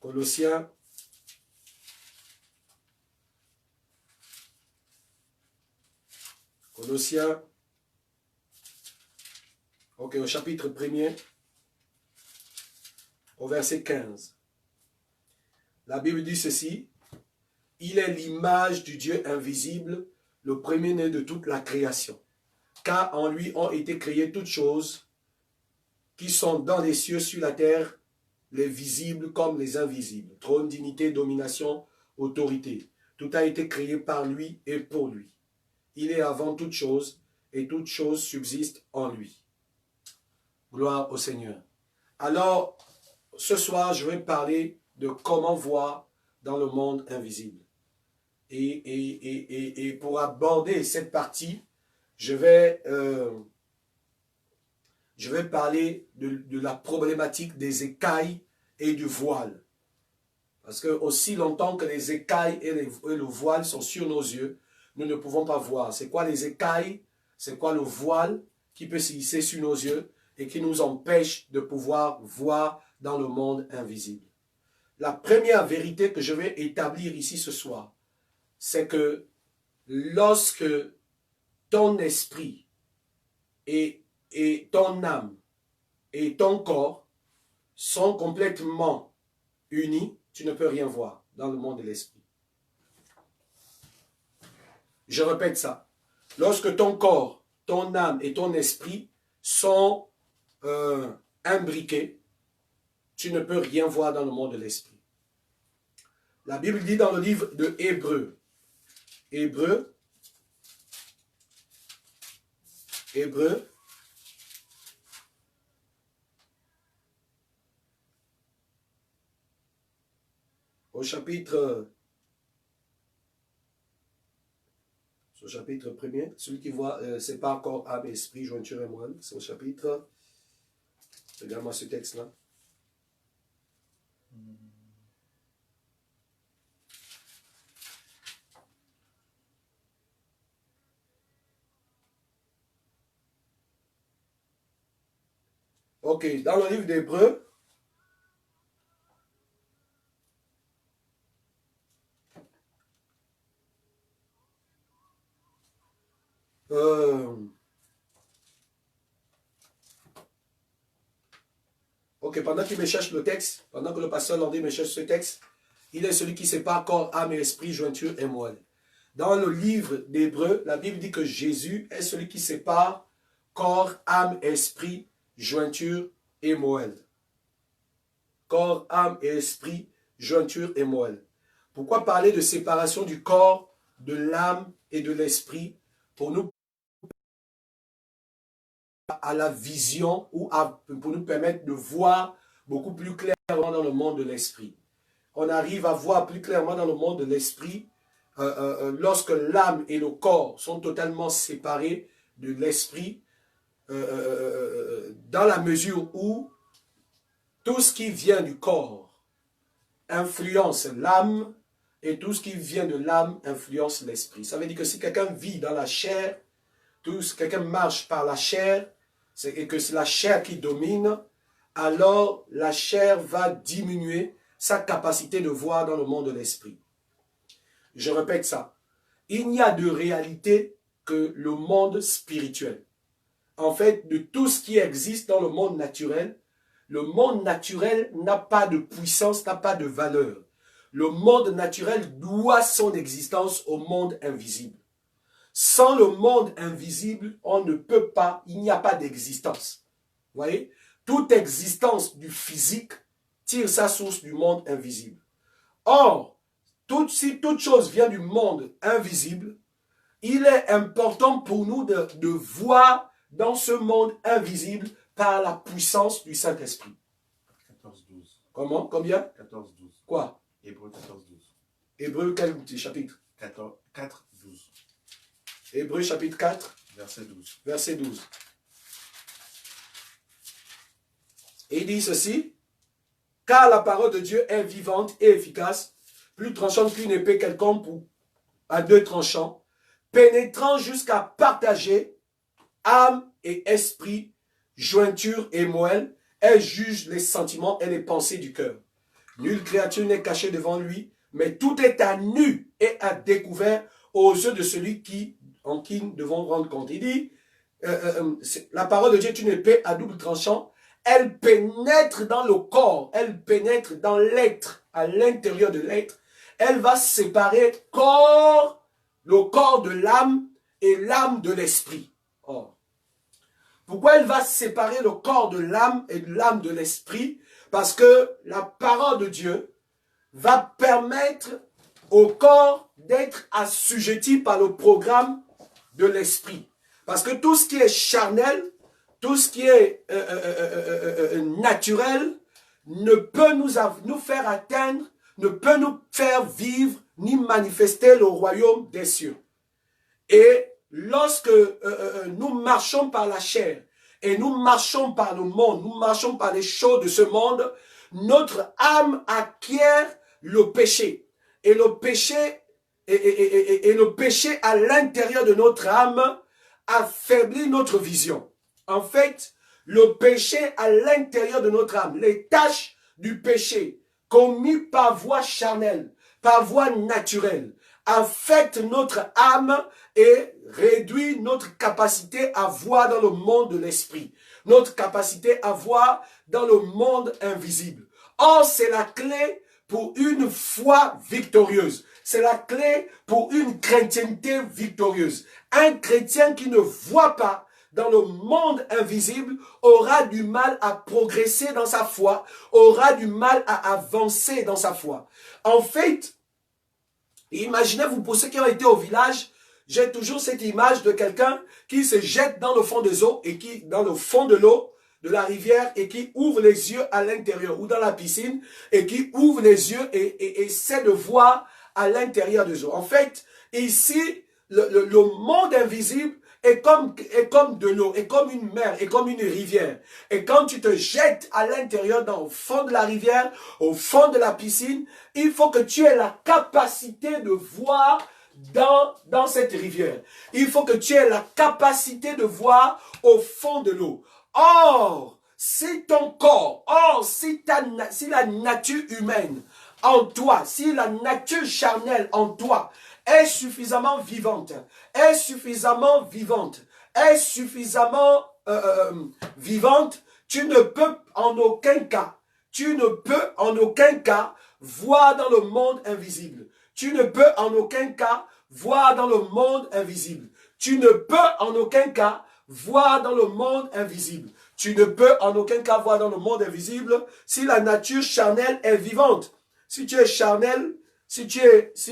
Colossiens, ok, au chapitre 1er, au verset 15. La Bible dit ceci, « Il est l'image du Dieu invisible, le premier-né de toute la création. Car en lui ont été créées toutes choses qui sont dans les cieux, sur la terre, les visibles comme les invisibles. Trône, dignité, domination, autorité. Tout a été créé par lui et pour lui. Il est avant toute chose et toute chose subsiste en lui. » Gloire au Seigneur. Alors, ce soir, je vais parler de comment voir dans le monde invisible. Et pour aborder cette partie, je vais parler de la problématique des écailles et du voile. Parce que aussi longtemps que les écailles et le voile sont sur nos yeux, nous ne pouvons pas voir. C'est quoi les écailles? C'est quoi le voile qui peut s'y hisser sur nos yeux et qui nous empêche de pouvoir voir dans le monde invisible? La première vérité que je vais établir ici ce soir, c'est que lorsque ton esprit et ton âme et ton corps sont complètement unis, tu ne peux rien voir dans le monde de l'esprit. Je répète ça. Lorsque ton corps, ton âme et ton esprit sont imbriqués, tu ne peux rien voir dans le monde de l'esprit. La Bible dit dans le livre de Hébreux, au chapitre 1er, celui qui voit, c'est pas encore âme, esprit, jointure et moelle, c'est au chapitre, regarde-moi ce texte-là. Ok, dans le livre d'Hébreux, ok, pendant qu'il me cherche le texte, pendant que le pasteur Landry me cherche ce texte, il est celui qui sépare corps, âme et esprit, jointure et moelle. Dans le livre d'Hébreux, la Bible dit que Jésus est celui qui sépare corps, âme, esprit, jointure et moelle. Corps, âme et esprit, jointure et moelle. Pourquoi parler de séparation du corps, de l'âme et de l'esprit pour nous à la vision ou pour nous permettre de voir beaucoup plus clairement dans le monde de l'esprit. On arrive à voir plus clairement dans le monde de l'esprit lorsque l'âme et le corps sont totalement séparés de l'esprit dans la mesure où tout ce qui vient du corps influence l'âme et tout ce qui vient de l'âme influence l'esprit. Ça veut dire que si quelqu'un vit dans la chair, quelqu'un marche par la chair, et que c'est la chair qui domine, alors la chair va diminuer sa capacité de voir dans le monde de l'esprit. Je répète ça. Il n'y a de réalité que le monde spirituel. En fait, de tout ce qui existe dans le monde naturel n'a pas de puissance, n'a pas de valeur. Le monde naturel doit son existence au monde invisible. Sans le monde invisible, on ne peut pas, il n'y a pas d'existence. Vous voyez? Toute existence du physique tire sa source du monde invisible. Or, si toute chose vient du monde invisible, il est important pour nous de voir dans ce monde invisible par la puissance du Saint-Esprit. 14-12. Comment? Combien? 14-12. Quoi? Hébreux 14-12. Hébreux, quel chapitre? 4-12. Hébreux chapitre 4. Verset 12. Verset 12. Et il dit ceci. Car la parole de Dieu est vivante et efficace, plus tranchante qu'une épée quelconque à deux tranchants, pénétrant jusqu'à partager âme et esprit, jointure et moelle, elle juge les sentiments et les pensées du cœur. Nulle créature n'est cachée devant lui, mais tout est à nu et à découvert aux yeux de celui en qui nous devons rendre compte. Il dit, la parole de Dieu est une épée à double tranchant, elle pénètre dans le corps, elle pénètre dans l'être, à l'intérieur de l'être, elle va séparer le corps de l'âme et l'âme de l'esprit. Oh. Pourquoi elle va séparer le corps de l'âme et l'âme de l'esprit? Parce que la parole de Dieu va permettre au corps d'être assujetti par le programme de l'esprit. Parce que tout ce qui est charnel, tout ce qui est naturel, ne peut nous faire atteindre, ne peut nous faire vivre, ni manifester le royaume des cieux. Et lorsque nous marchons par la chair, et nous marchons par le monde, nous marchons par les choses de ce monde, notre âme acquiert le péché. Et le péché, et le péché à l'intérieur de notre âme affaiblit notre vision. En fait, le péché à l'intérieur de notre âme, les tâches du péché commis par voie charnelle, par voie naturelle, affectent notre âme et réduit notre capacité à voir dans le monde de l'esprit, notre capacité à voir dans le monde invisible. Or, c'est la clé pour une foi victorieuse. C'est la clé pour une chrétienté victorieuse. Un chrétien qui ne voit pas dans le monde invisible aura du mal à progresser dans sa foi, aura du mal à avancer dans sa foi. En fait, imaginez-vous, pour ceux qui ont été au village, j'ai toujours cette image de quelqu'un qui se jette dans le fond des eaux et qui, dans le fond de l'eau, de la rivière, et qui ouvre les yeux à l'intérieur, ou dans la piscine, et qui ouvre les yeux et essaie de voir à l'intérieur des eaux. En fait, ici, le monde invisible est comme de l'eau, est comme une mer, est comme une rivière. Et quand tu te jettes à l'intérieur, dans le fond de la rivière, au fond de la piscine, il faut que tu aies la capacité de voir dans cette rivière. Il faut que tu aies la capacité de voir au fond de l'eau. Or, si ton corps, si la nature humaine en toi, si la nature charnelle en toi est suffisamment vivante, est suffisamment vivante, tu ne peux en aucun cas voir dans le monde invisible. Tu ne peux en aucun cas voir dans le monde invisible. Tu ne peux en aucun cas voir dans le monde invisible. Tu ne peux en aucun cas voir dans le monde invisible si la nature charnelle est vivante. Si tu es charnel, si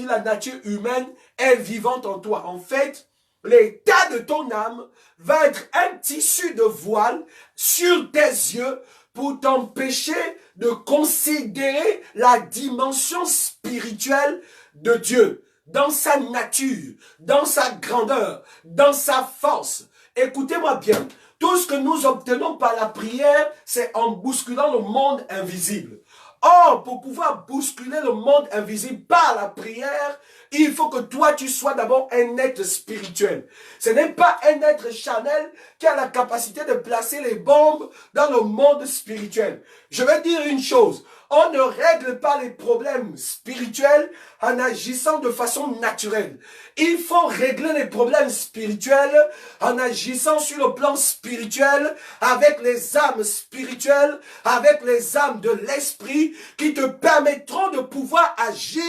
la nature humaine est vivante en toi. En fait, l'état de ton âme va être un tissu de voile sur tes yeux pour t'empêcher de considérer la dimension spirituelle de Dieu, dans sa nature, dans sa grandeur, dans sa force. Écoutez-moi bien, tout ce que nous obtenons par la prière, c'est en bousculant le monde invisible. Or, pour pouvoir bousculer le monde invisible par la prière, il faut que toi, tu sois d'abord un être spirituel. Ce n'est pas un être charnel qui a la capacité de placer les bombes dans le monde spirituel. Je vais dire une chose. On ne règle pas les problèmes spirituels en agissant de façon naturelle. Il faut régler les problèmes spirituels en agissant sur le plan spirituel avec les âmes spirituelles, avec les âmes de l'esprit qui te permettront de pouvoir agir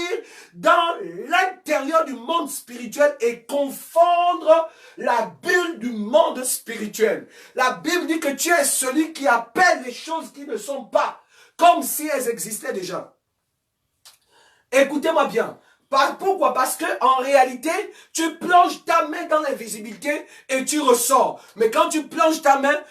dans l'intérieur du monde spirituel et confondre la bulle du monde spirituel. La Bible dit que tu es celui qui appelle les choses qui ne sont pas, comme si elles existaient déjà. Écoutez-moi bien. Pourquoi? Parce que en réalité, tu plonges ta main dans l'invisibilité et tu ressors. Mais quand tu plonges ta main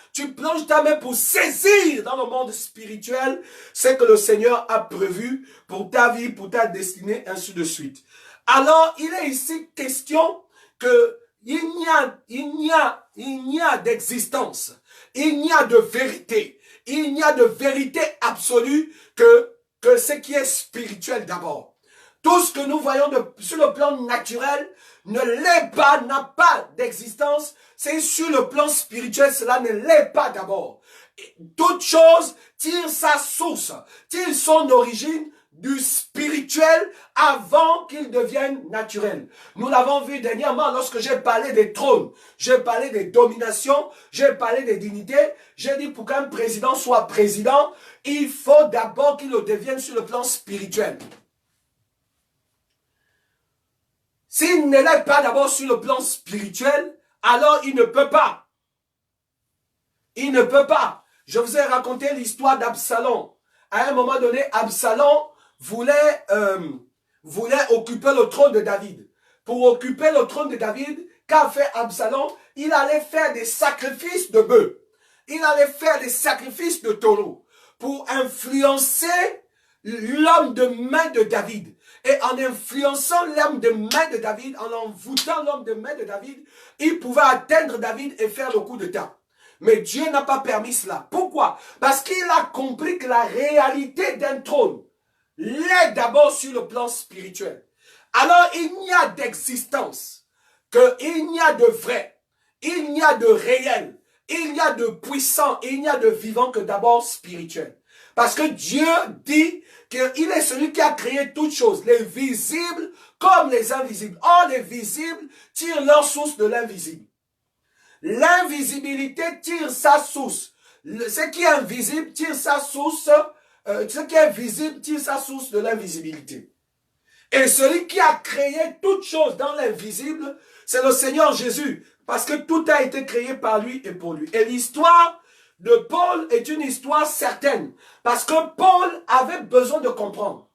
pour saisir dans le monde spirituel ce que le Seigneur a prévu pour ta vie, pour ta destinée, ainsi de suite. Alors, il est ici question que il n'y a d'existence, il n'y a de vérité, il n'y a de vérité absolue que ce qui est spirituel d'abord. Tout ce que nous voyons sur le plan naturel ne l'est pas, n'a pas d'existence. C'est sur le plan spirituel, cela ne l'est pas d'abord. Toute chose tire sa source, tire son origine du spirituel avant qu'il devienne naturel. Nous l'avons vu dernièrement lorsque j'ai parlé des trônes, j'ai parlé des dominations, j'ai parlé des dignités. J'ai dit pour qu'un président soit président, il faut d'abord qu'il le devienne sur le plan spirituel. S'il ne l'est pas d'abord sur le plan spirituel, alors il ne peut pas. Il ne peut pas. Je vous ai raconté l'histoire d'Absalom. À un moment donné, Absalom voulait occuper le trône de David. Pour occuper le trône de David, qu'a fait Absalom? Il allait faire des sacrifices de bœufs. Il allait faire des sacrifices de taureaux pour influencer l'homme de main de David. Et en influençant l'homme de main de David, en envoûtant l'homme de main de David, il pouvait atteindre David et faire le coup d'État. Mais Dieu n'a pas permis cela. Pourquoi? Parce qu'il a compris que la réalité d'un trône l'est d'abord sur le plan spirituel. Alors il n'y a d'existence, qu'il n'y a de vrai, il n'y a de réel, il n'y a de puissant, il n'y a de vivant que d'abord spirituel. Parce que Dieu dit qu'il est celui qui a créé toutes choses, les visibles comme les invisibles. Or, les visibles tirent leur source de l'invisible. L'invisibilité tire sa source. Ce qui est invisible tire sa source, ce qui est visible tire sa source de l'invisibilité. Et celui qui a créé toutes choses dans l'invisible, c'est le Seigneur Jésus. Parce que tout a été créé par lui et pour lui. Et l'histoire de Paul est une histoire certaine. Parce que Paul avait besoin de comprendre.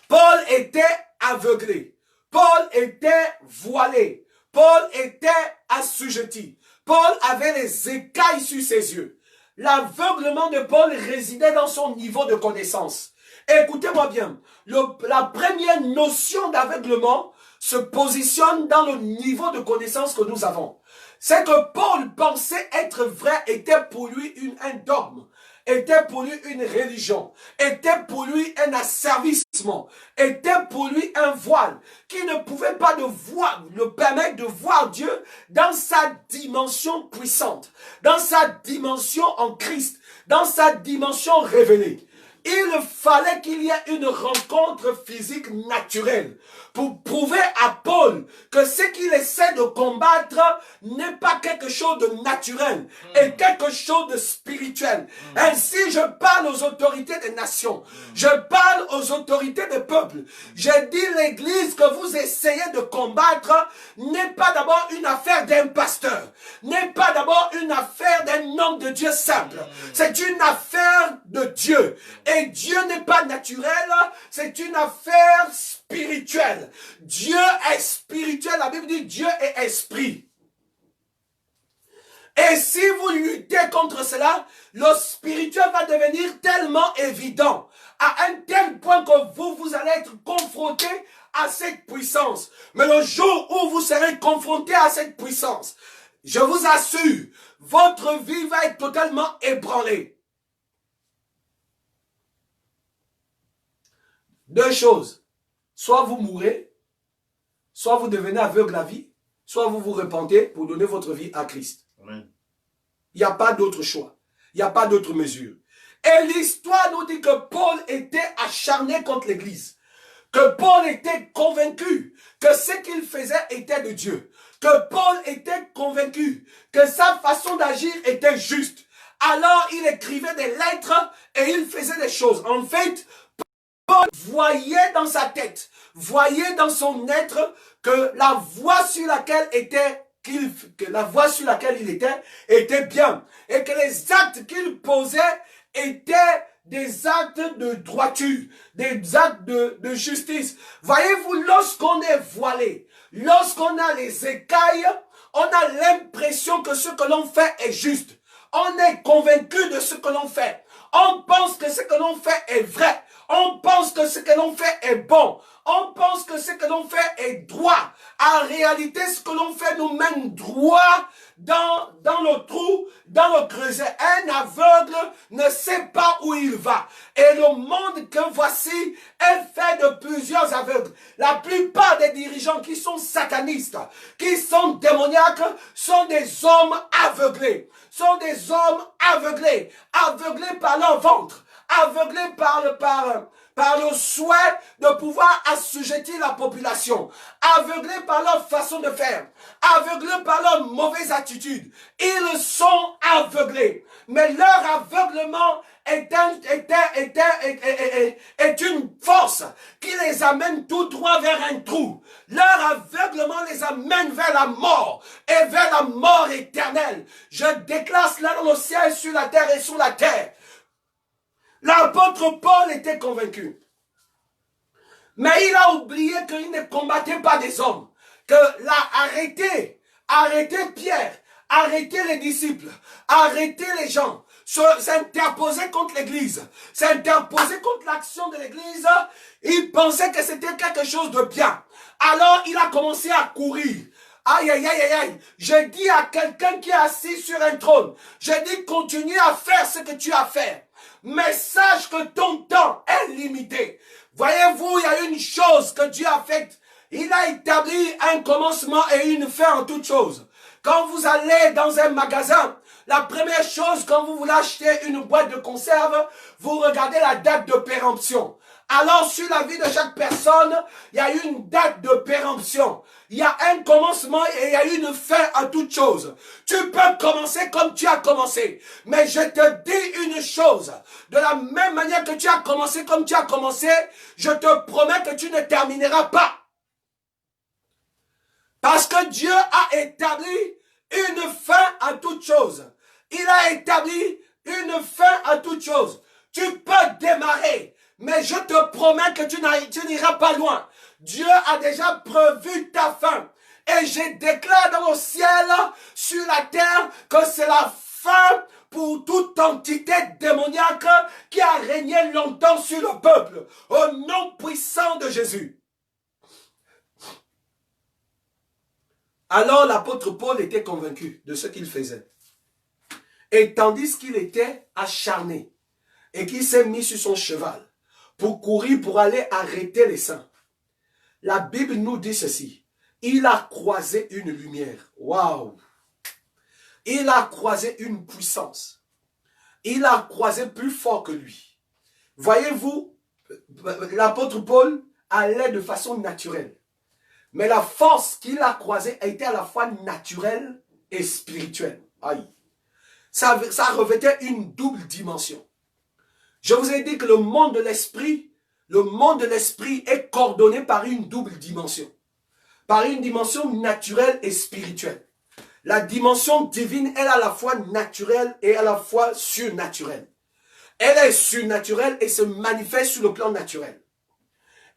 Paul était aveuglé. Paul était voilé. Paul était assujetti. Paul avait les écailles sur ses yeux. L'aveuglement de Paul résidait dans son niveau de connaissance. Écoutez-moi bien, la première notion d'aveuglement se positionne dans le niveau de connaissance que nous avons. C'est que Paul pensait être vrai était pour lui un dogme, était pour lui une religion, était pour lui un asservissement, était pour lui un voile qui ne pouvait pas le permettre de voir Dieu dans sa dimension puissante, dans sa dimension en Christ, dans sa dimension révélée. Il fallait qu'il y ait une rencontre physique naturelle pour prouver à Paul que ce qu'il essaie de combattre n'est pas quelque chose de naturel et quelque chose de spirituel. Ainsi, je parle aux autorités des nations. Je parle aux autorités des peuples. Je dis l'église que vous essayez de combattre n'est pas d'abord une affaire d'un pasteur, n'est pas d'abord une affaire d'un homme de Dieu simple. C'est une affaire de Dieu. Et Dieu n'est pas naturel, c'est une affaire spirituelle. Dieu est spirituel, la Bible dit Dieu est esprit. Et si vous luttez contre cela, le spirituel va devenir tellement évident, à un tel point que vous allez être confronté à cette puissance. Mais le jour où vous serez confronté à cette puissance, je vous assure, votre vie va être totalement ébranlée. Deux choses. Soit vous mourrez, soit vous devenez aveugle à vie, soit vous vous repentez pour donner votre vie à Christ. Amen. Il n'y a pas d'autre choix. Il n'y a pas d'autre mesure. Et l'histoire nous dit que Paul était acharné contre l'Église. Que Paul était convaincu que ce qu'il faisait était de Dieu. Que Paul était convaincu que sa façon d'agir était juste. Alors il écrivait des lettres et il faisait des choses. En fait, Paul voyait dans sa tête, voyait dans son être que la voie sur laquelle il était bien. Et que les actes qu'il posait étaient des actes de droiture, des actes de justice. Voyez-vous, lorsqu'on est voilé, lorsqu'on a les écailles, on a l'impression que ce que l'on fait est juste. On est convaincu de ce que l'on fait. On pense que ce que l'on fait est vrai. On pense que ce que l'on fait est bon. On pense que ce que l'on fait est droit. En réalité, ce que l'on fait nous mène droit dans le trou, dans le creuset. Un aveugle ne sait pas où il va. Et le monde que voici est fait de plusieurs aveugles. La plupart des dirigeants qui sont satanistes, qui sont démoniaques, sont des hommes aveuglés. Sont des hommes aveuglés. Aveuglés par leur ventre. Aveuglés par le souhait de pouvoir assujettir la population, aveuglés par leur façon de faire, aveuglés par leur mauvaise attitude. Ils sont aveuglés. Mais leur aveuglement est une force qui les amène tout droit vers un trou. Leur aveuglement les amène vers la mort et vers la mort éternelle. Je déclare cela dans le ciel, sur la terre et sur la terre. L'apôtre Paul était convaincu. Mais il a oublié qu'il ne combattait pas des hommes. Que là, arrêtez Pierre, arrêtez les disciples, arrêtez les gens, s'interposer contre l'Église, s'interposer contre l'action de l'Église. Il pensait que c'était quelque chose de bien. Alors il a commencé à courir. Aïe, aïe, aïe, aïe, aïe. Je dis à quelqu'un qui est assis sur un trône, je dis continue à faire ce que tu as fait. Mais sache que ton temps est limité. Voyez-vous, il y a une chose que Dieu a faite. Il a établi un commencement et une fin en toute chose. Quand vous allez dans un magasin, la première chose, quand vous voulez acheter une boîte de conserve, vous regardez la date de péremption. Alors, sur la vie de chaque personne, il y a une date de péremption. Il y a un commencement et il y a une fin à toute chose. Tu peux commencer comme tu as commencé. Mais je te dis une chose. De la même manière que tu as commencé comme tu as commencé, je te promets que tu ne termineras pas. Parce que Dieu a établi une fin à toute chose. Il a établi une fin à toute chose. Tu peux démarrer, mais je te promets que tu n'iras pas loin. Dieu a déjà prévu ta fin. Et je déclare dans le ciel, sur la terre, que c'est la fin pour toute entité démoniaque qui a régné longtemps sur le peuple. Au nom puissant de Jésus. Alors l'apôtre Paul était convaincu de ce qu'il faisait. Et tandis qu'il était acharné et qu'il s'est mis sur son cheval pour courir, pour aller arrêter les saints, la Bible nous dit ceci. Il a croisé une lumière. Waouh! Il a croisé une puissance. Il a croisé plus fort que lui. Voyez-vous, l'apôtre Paul allait de façon naturelle. Mais la force qu'il a croisée a été à la fois naturelle et spirituelle. Aïe. Ça revêtait une double dimension. Je vous ai dit que le monde de l'esprit est coordonné par une double dimension. Par une dimension naturelle et spirituelle. La dimension divine, elle est à la fois naturelle et à la fois surnaturelle. Elle est surnaturelle et se manifeste sur le plan naturel.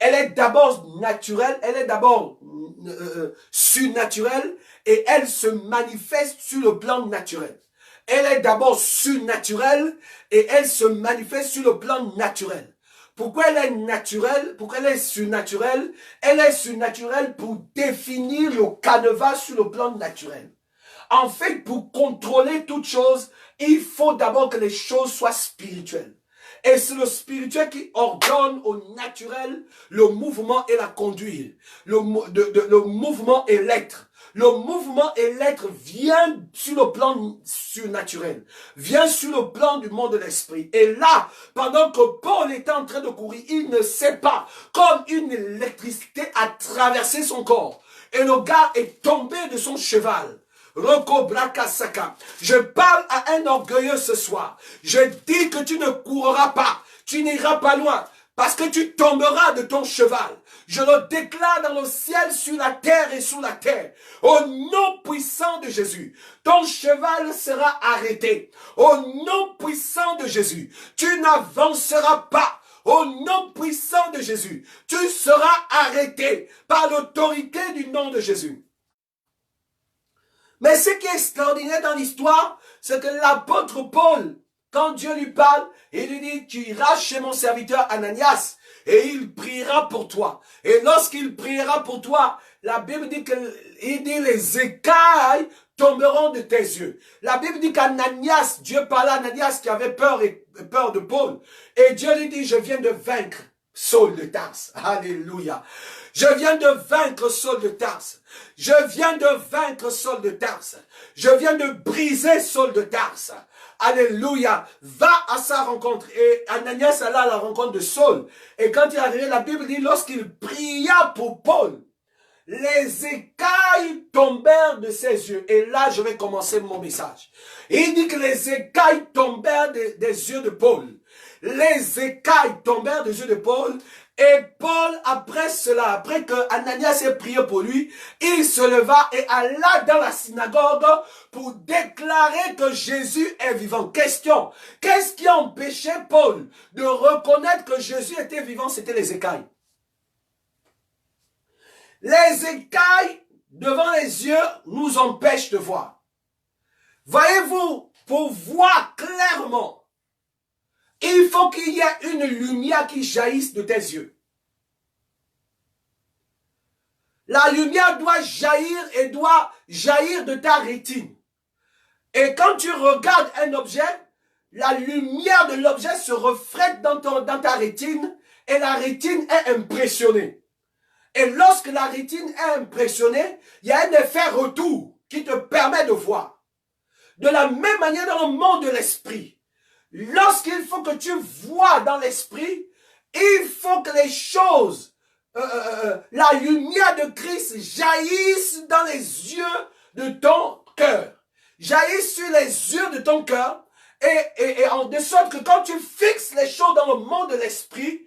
Elle est d'abord naturelle, elle est d'abord surnaturelle et elle se manifeste sur le plan naturel. Elle est d'abord surnaturelle et elle se manifeste sur le plan naturel. Pourquoi elle est naturelle? Pourquoi elle est surnaturelle? Elle est surnaturelle pour définir le canevas sur le plan naturel. En fait, pour contrôler toute chose, il faut d'abord que les choses soient spirituelles. Et c'est le spirituel qui ordonne au naturel le mouvement et la conduite. Le mouvement et l'être. Le mouvement et l'être vient sur le plan surnaturel. Vient sur le plan du monde de l'esprit. Et là, pendant que Paul était en train de courir, il ne sait pas, comme une électricité a traversé son corps. Et le gars est tombé de son cheval. Roko Brakasaka. Je parle à un orgueilleux ce soir. Je dis que tu ne courras pas. Tu n'iras pas loin. Parce que tu tomberas de ton cheval. Je le déclare dans le ciel, sur la terre et sous la terre. Au nom puissant de Jésus. Ton cheval sera arrêté. Au nom puissant de Jésus. Tu n'avanceras pas. Au nom puissant de Jésus. Tu seras arrêté par l'autorité du nom de Jésus. Mais ce qui est extraordinaire dans l'histoire, c'est que l'apôtre Paul, quand Dieu lui parle, il lui dit, tu iras chez mon serviteur Ananias et il priera pour toi. Et lorsqu'il priera pour toi, la Bible dit les écailles tomberont de tes yeux. La Bible dit qu'Ananias, Dieu parlait à Ananias qui avait peur de Paul. Et Dieu lui dit, je viens de vaincre Saul de Tarse. Alléluia. Je viens de vaincre Saul de Tarse. Je viens de vaincre Saul de Tarse. Je viens de briser Saul de Tarse. Alléluia. Va à sa rencontre. Et Ananias alla à la rencontre de Saul. Et quand il est arrivé, la Bible dit, lorsqu'il pria pour Paul, les écailles tombèrent de ses yeux. Et là, je vais commencer mon message. Il dit que les écailles tombèrent des yeux de Paul. Les écailles tombèrent des yeux de Paul. Et Paul, après cela, après que Ananias ait prié pour lui, il se leva et alla dans la synagogue pour déclarer que Jésus est vivant. Question, qu'est-ce qui empêchait Paul de reconnaître que Jésus était vivant? C'était les écailles. Les écailles devant les yeux nous empêchent de voir. Voyez-vous, pour voir clairement, il faut qu'il y ait une lumière qui jaillisse de tes yeux. La lumière doit jaillir et doit jaillir de ta rétine. Et quand tu regardes un objet, la lumière de l'objet se reflète dans ta rétine et la rétine est impressionnée. Et lorsque la rétine est impressionnée, il y a un effet retour qui te permet de voir. De la même manière dans le monde de l'esprit, lorsqu'il faut que tu vois dans l'esprit, il faut que les choses, la lumière de Christ jaillisse dans les yeux de ton cœur. Jaillisse sur les yeux de ton cœur et en de sorte que quand tu fixes les choses dans le monde de l'esprit,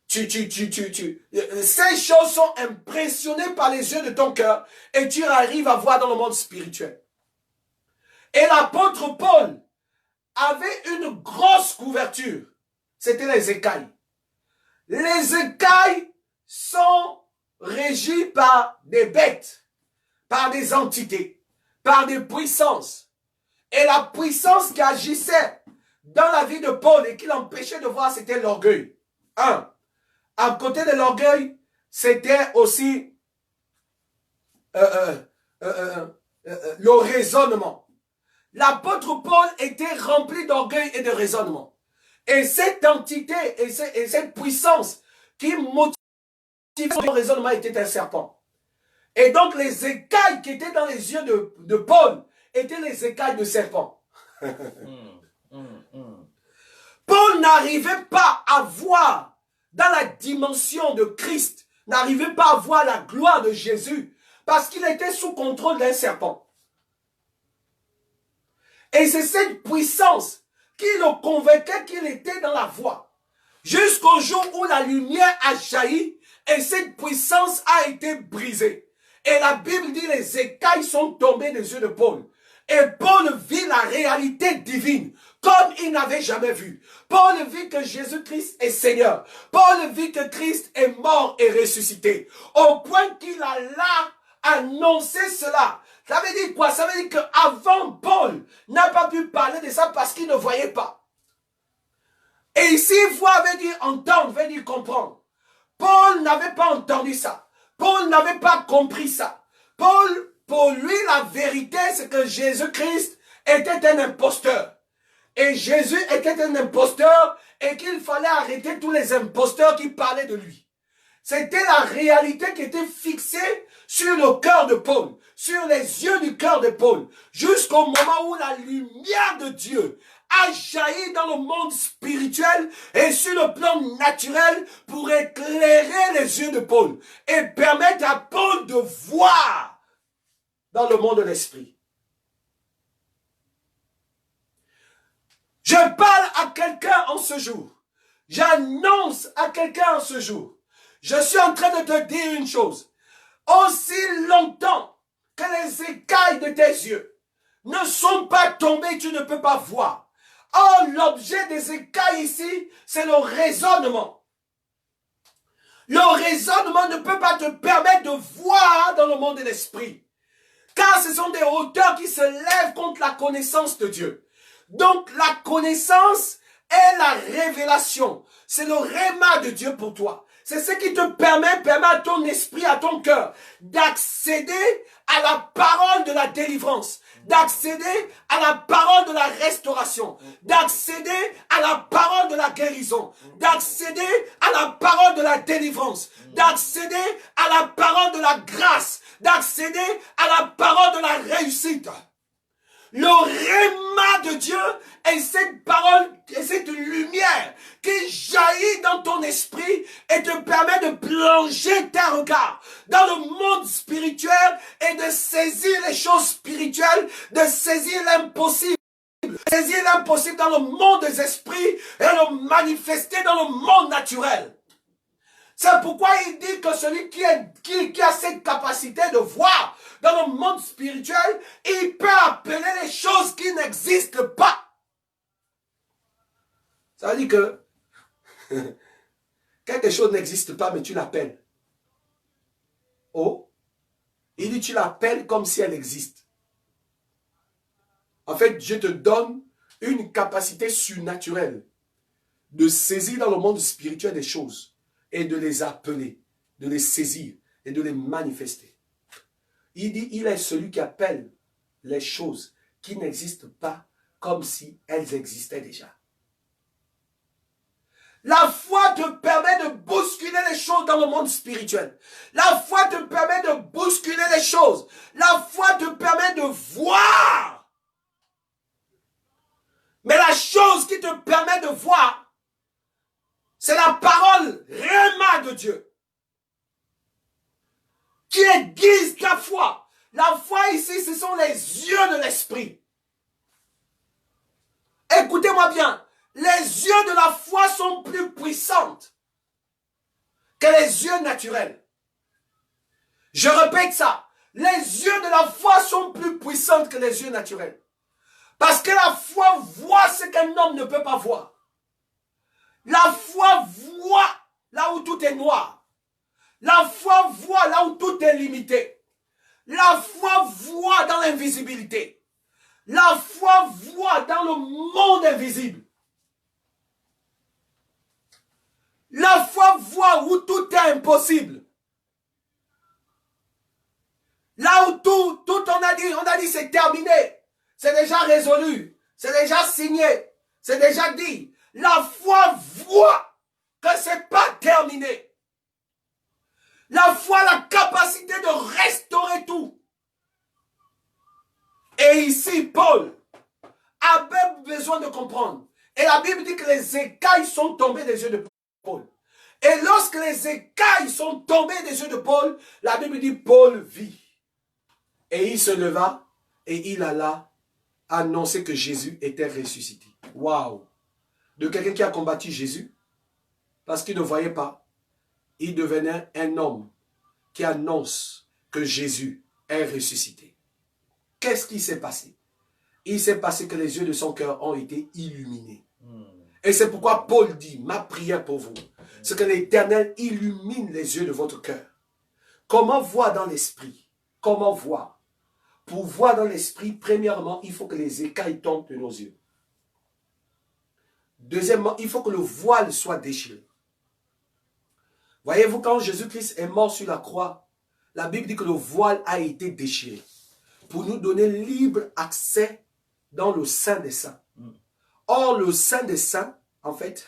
ces choses sont impressionnées par les yeux de ton cœur et tu arrives à voir dans le monde spirituel. Et l'apôtre Paul avait une grosse couverture. C'était les écailles. Les écailles sont régies par des bêtes, par des entités, par des puissances. Et la puissance qui agissait dans la vie de Paul et qui l'empêchait de voir, c'était l'orgueil. À côté de l'orgueil, c'était aussi le raisonnement. L'apôtre Paul était rempli d'orgueil et de raisonnement. Et cette entité et cette puissance qui motivait le raisonnement était un serpent. Et donc les écailles qui étaient dans les yeux de Paul étaient les écailles de serpent. Paul n'arrivait pas à voir dans la dimension de Christ, n'arrivait pas à voir la gloire de Jésus parce qu'il était sous contrôle d'un serpent. Et c'est cette puissance qui le convainquait qu'il était dans la voie. Jusqu'au jour où la lumière a jailli et cette puissance a été brisée. Et la Bible dit les écailles sont tombées des yeux de Paul. Et Paul vit la réalité divine comme il n'avait jamais vu. Paul vit que Jésus-Christ est Seigneur. Paul vit que Christ est mort et ressuscité. Au point qu'il a là annoncé cela. Ça veut dire quoi? Ça veut dire qu'avant, Paul n'a pas pu parler de ça parce qu'il ne voyait pas. Et ici, voir veut dire entendre, veut dire comprendre. Paul n'avait pas entendu ça. Paul n'avait pas compris ça. Paul, pour lui, la vérité, c'est que Jésus-Christ était un imposteur. Et Jésus était un imposteur et qu'il fallait arrêter tous les imposteurs qui parlaient de lui. C'était la réalité qui était fixée sur le cœur de Paul, sur les yeux du cœur de Paul, jusqu'au moment où la lumière de Dieu a jailli dans le monde spirituel et sur le plan naturel pour éclairer les yeux de Paul et permettre à Paul de voir dans le monde de l'esprit. Je parle à quelqu'un en ce jour. J'annonce à quelqu'un en ce jour. Je suis en train de te dire une chose. Aussi longtemps que les écailles de tes yeux ne sont pas tombées, tu ne peux pas voir. Or, l'objet des écailles ici, c'est le raisonnement. Le raisonnement ne peut pas te permettre de voir dans le monde de l'esprit. Car ce sont des hauteurs qui se lèvent contre la connaissance de Dieu. Donc, la connaissance est la révélation. C'est le réma de Dieu pour toi. C'est ce qui te permet à ton esprit, à ton cœur, d'accéder à la parole de la délivrance, d'accéder à la parole de la restauration, d'accéder à la parole de la guérison, d'accéder à la parole de la délivrance, d'accéder à la parole de la grâce, d'accéder à la parole de la réussite. Le réma de Dieu est cette parole et cette lumière qui jaillit dans ton esprit et te permet de plonger tes regards dans le monde spirituel et de saisir les choses spirituelles, de saisir l'impossible. Saisir l'impossible dans le monde des esprits et le manifester dans le monde naturel. C'est pourquoi il dit que celui qui a cette capacité de voir dans le monde spirituel, il peut appeler les choses qui n'existent pas. Ça veut dire que quelque chose n'existe pas, mais tu l'appelles. Oh, il dit tu l'appelles comme si elle existe. En fait, Dieu te donne une capacité surnaturelle de saisir dans le monde spirituel des choses et de les appeler, de les saisir et de les manifester. Il dit, il est celui qui appelle les choses qui n'existent pas comme si elles existaient déjà. La foi te permet de bousculer les choses dans le monde spirituel. La foi te permet de bousculer les choses. La foi te permet de voir. Mais la chose qui te permet de voir, c'est la parole réellement de Dieu, qui aiguise ta foi. La foi ici, ce sont les yeux de l'esprit. Écoutez-moi bien, les yeux de la foi sont plus puissantes que les yeux naturels. Je répète ça, les yeux de la foi sont plus puissantes que les yeux naturels. Parce que la foi voit ce qu'un homme ne peut pas voir. La foi voit là où tout est noir. La foi voit là où tout est limité. La foi voit dans l'invisibilité. La foi voit dans le monde invisible. La foi voit où tout est impossible. Là où tout on a dit c'est terminé. C'est déjà résolu. C'est déjà signé. C'est déjà dit. La foi voit que c'est pas terminé. La foi a la capacité de restaurer tout. Et ici, Paul a même besoin de comprendre. Et la Bible dit que les écailles sont tombées des yeux de Paul. Et lorsque les écailles sont tombées des yeux de Paul, la Bible dit Paul vit. Et il se leva et il alla annoncer que Jésus était ressuscité. Waouh! De quelqu'un qui a combattu Jésus, parce qu'il ne voyait pas, il devenait un homme qui annonce que Jésus est ressuscité. Qu'est-ce qui s'est passé? Il s'est passé que les yeux de son cœur ont été illuminés. Et c'est pourquoi Paul dit, ma prière pour vous, c'est que l'Éternel illumine les yeux de votre cœur. Comment voir dans l'esprit? Comment voir? Pour voir dans l'esprit, premièrement, il faut que les écailles tombent de nos yeux. Deuxièmement, il faut que le voile soit déchiré. Voyez-vous, quand Jésus-Christ est mort sur la croix, la Bible dit que le voile a été déchiré pour nous donner libre accès dans le Saint des Saints. Or, le Saint des Saints, en fait,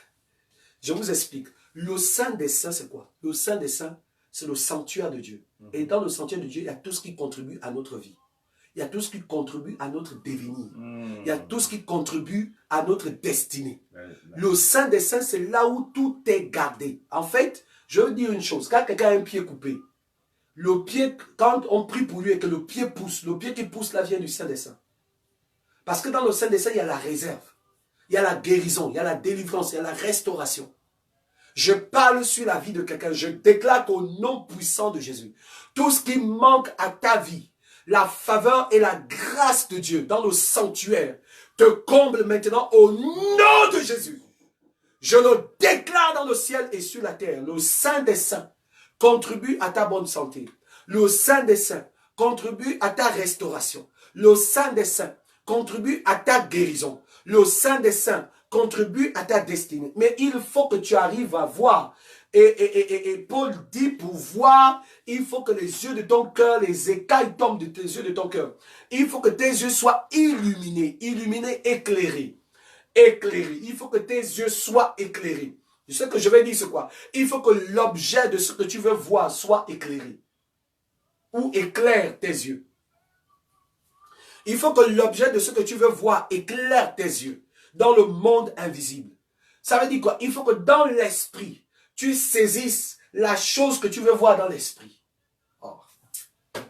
je vous explique. Le Saint des Saints, c'est quoi? Le Saint des Saints, c'est le sanctuaire de Dieu. Et dans le sanctuaire de Dieu, il y a tout ce qui contribue à notre vie. Il y a tout ce qui contribue à notre devenir. Il y a tout ce qui contribue à notre destinée. Le Saint des Saints, c'est là où tout est gardé. En fait, je veux dire une chose. Quand quelqu'un a un pied coupé, le pied, quand on prie pour lui et que le pied qui pousse là vient du Saint des Saints. Parce que dans le Saint des Saints, il y a la réserve. Il y a la guérison, il y a la délivrance, il y a la restauration. Je parle sur la vie de quelqu'un. Je déclare qu'au nom puissant de Jésus, tout ce qui manque à ta vie, la faveur et la grâce de Dieu dans le sanctuaire te comble maintenant au nom de Jésus. Je le déclare dans le ciel et sur la terre. Le Saint des Saints contribue à ta bonne santé. Le Saint des Saints contribue à ta restauration. Le Saint des Saints contribue à ta guérison. Le Saint des Saints contribue à ta destinée. Mais il faut que tu arrives à voir. Et Paul dit, pour voir, il faut que les yeux de ton cœur, les écailles tombent de tes yeux de ton cœur. Il faut que tes yeux soient illuminés, éclairés. Éclairés. Il faut que tes yeux soient éclairés. Ce que je vais dire, c'est quoi? Il faut que l'objet de ce que tu veux voir soit éclairé. Ou éclaire tes yeux. Il faut que l'objet de ce que tu veux voir éclaire tes yeux dans le monde invisible. Ça veut dire quoi? Il faut que dans l'esprit, tu saisisses la chose que tu veux voir dans l'esprit. Oh. Je ne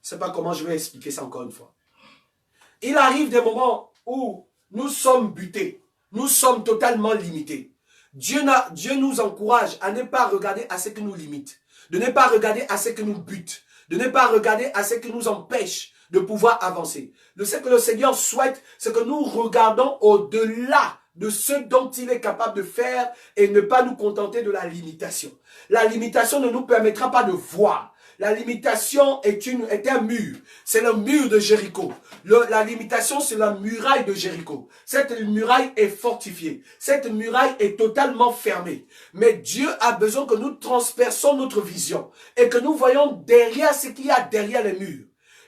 sais pas comment je vais expliquer ça encore une fois. Il arrive des moments où nous sommes butés. Nous sommes totalement limités. Dieu nous encourage à ne pas regarder à ce qui nous limite. De ne pas regarder à ce qui nous bute. De ne pas regarder à ce qui nous empêche de pouvoir avancer. Ce que le Seigneur souhaite, c'est que nous regardons au-delà de ce dont il est capable de faire et ne pas nous contenter de la limitation. La limitation ne nous permettra pas de voir. La limitation est un mur. C'est le mur de Jéricho. La limitation, c'est la muraille de Jéricho. Cette muraille est fortifiée. Cette muraille est totalement fermée. Mais Dieu a besoin que nous transperçons notre vision et que nous voyons derrière ce qu'il y a derrière les murs.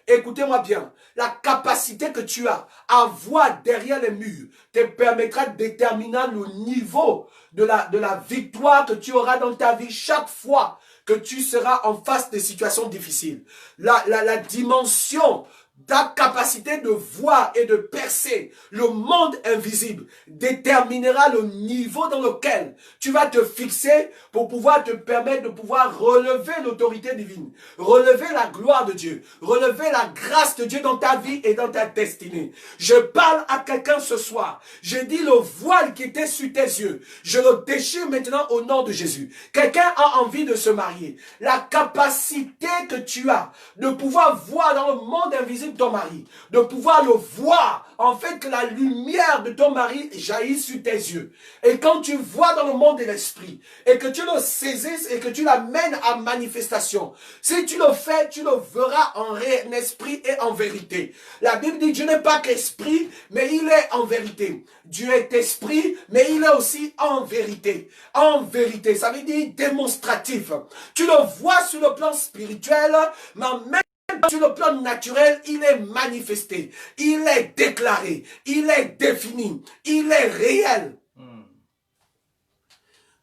Écoutez-moi bien, la capacité que tu as à voir derrière les murs te permettra de déterminer le niveau de la victoire que tu auras dans ta vie chaque fois que tu seras en face de situations difficiles. La dimension ta capacité de voir et de percer le monde invisible déterminera le niveau dans lequel tu vas te fixer pour pouvoir te permettre de pouvoir relever l'autorité divine, relever la gloire de Dieu, relever la grâce de Dieu dans ta vie et dans ta destinée. Je parle à quelqu'un ce soir. Je dis le voile qui était sur tes yeux, je le déchire maintenant au nom de Jésus. Quelqu'un a envie de se marier. La capacité que tu as de pouvoir voir dans le monde invisible ton mari, de pouvoir le voir, en fait que la lumière de ton mari jaillit sur tes yeux. Et quand tu vois dans le monde de l'esprit, et que tu le saisisses et que tu l'amènes à manifestation, si tu le fais, tu le verras en esprit et en vérité. La Bible dit, Dieu n'est pas qu'esprit, mais il est en vérité. Dieu est esprit, mais il est aussi en vérité. En vérité, ça veut dire démonstratif. Tu le vois sur le plan spirituel, mais même sur le plan naturel, il est manifesté, il est déclaré, il est défini, il est réel.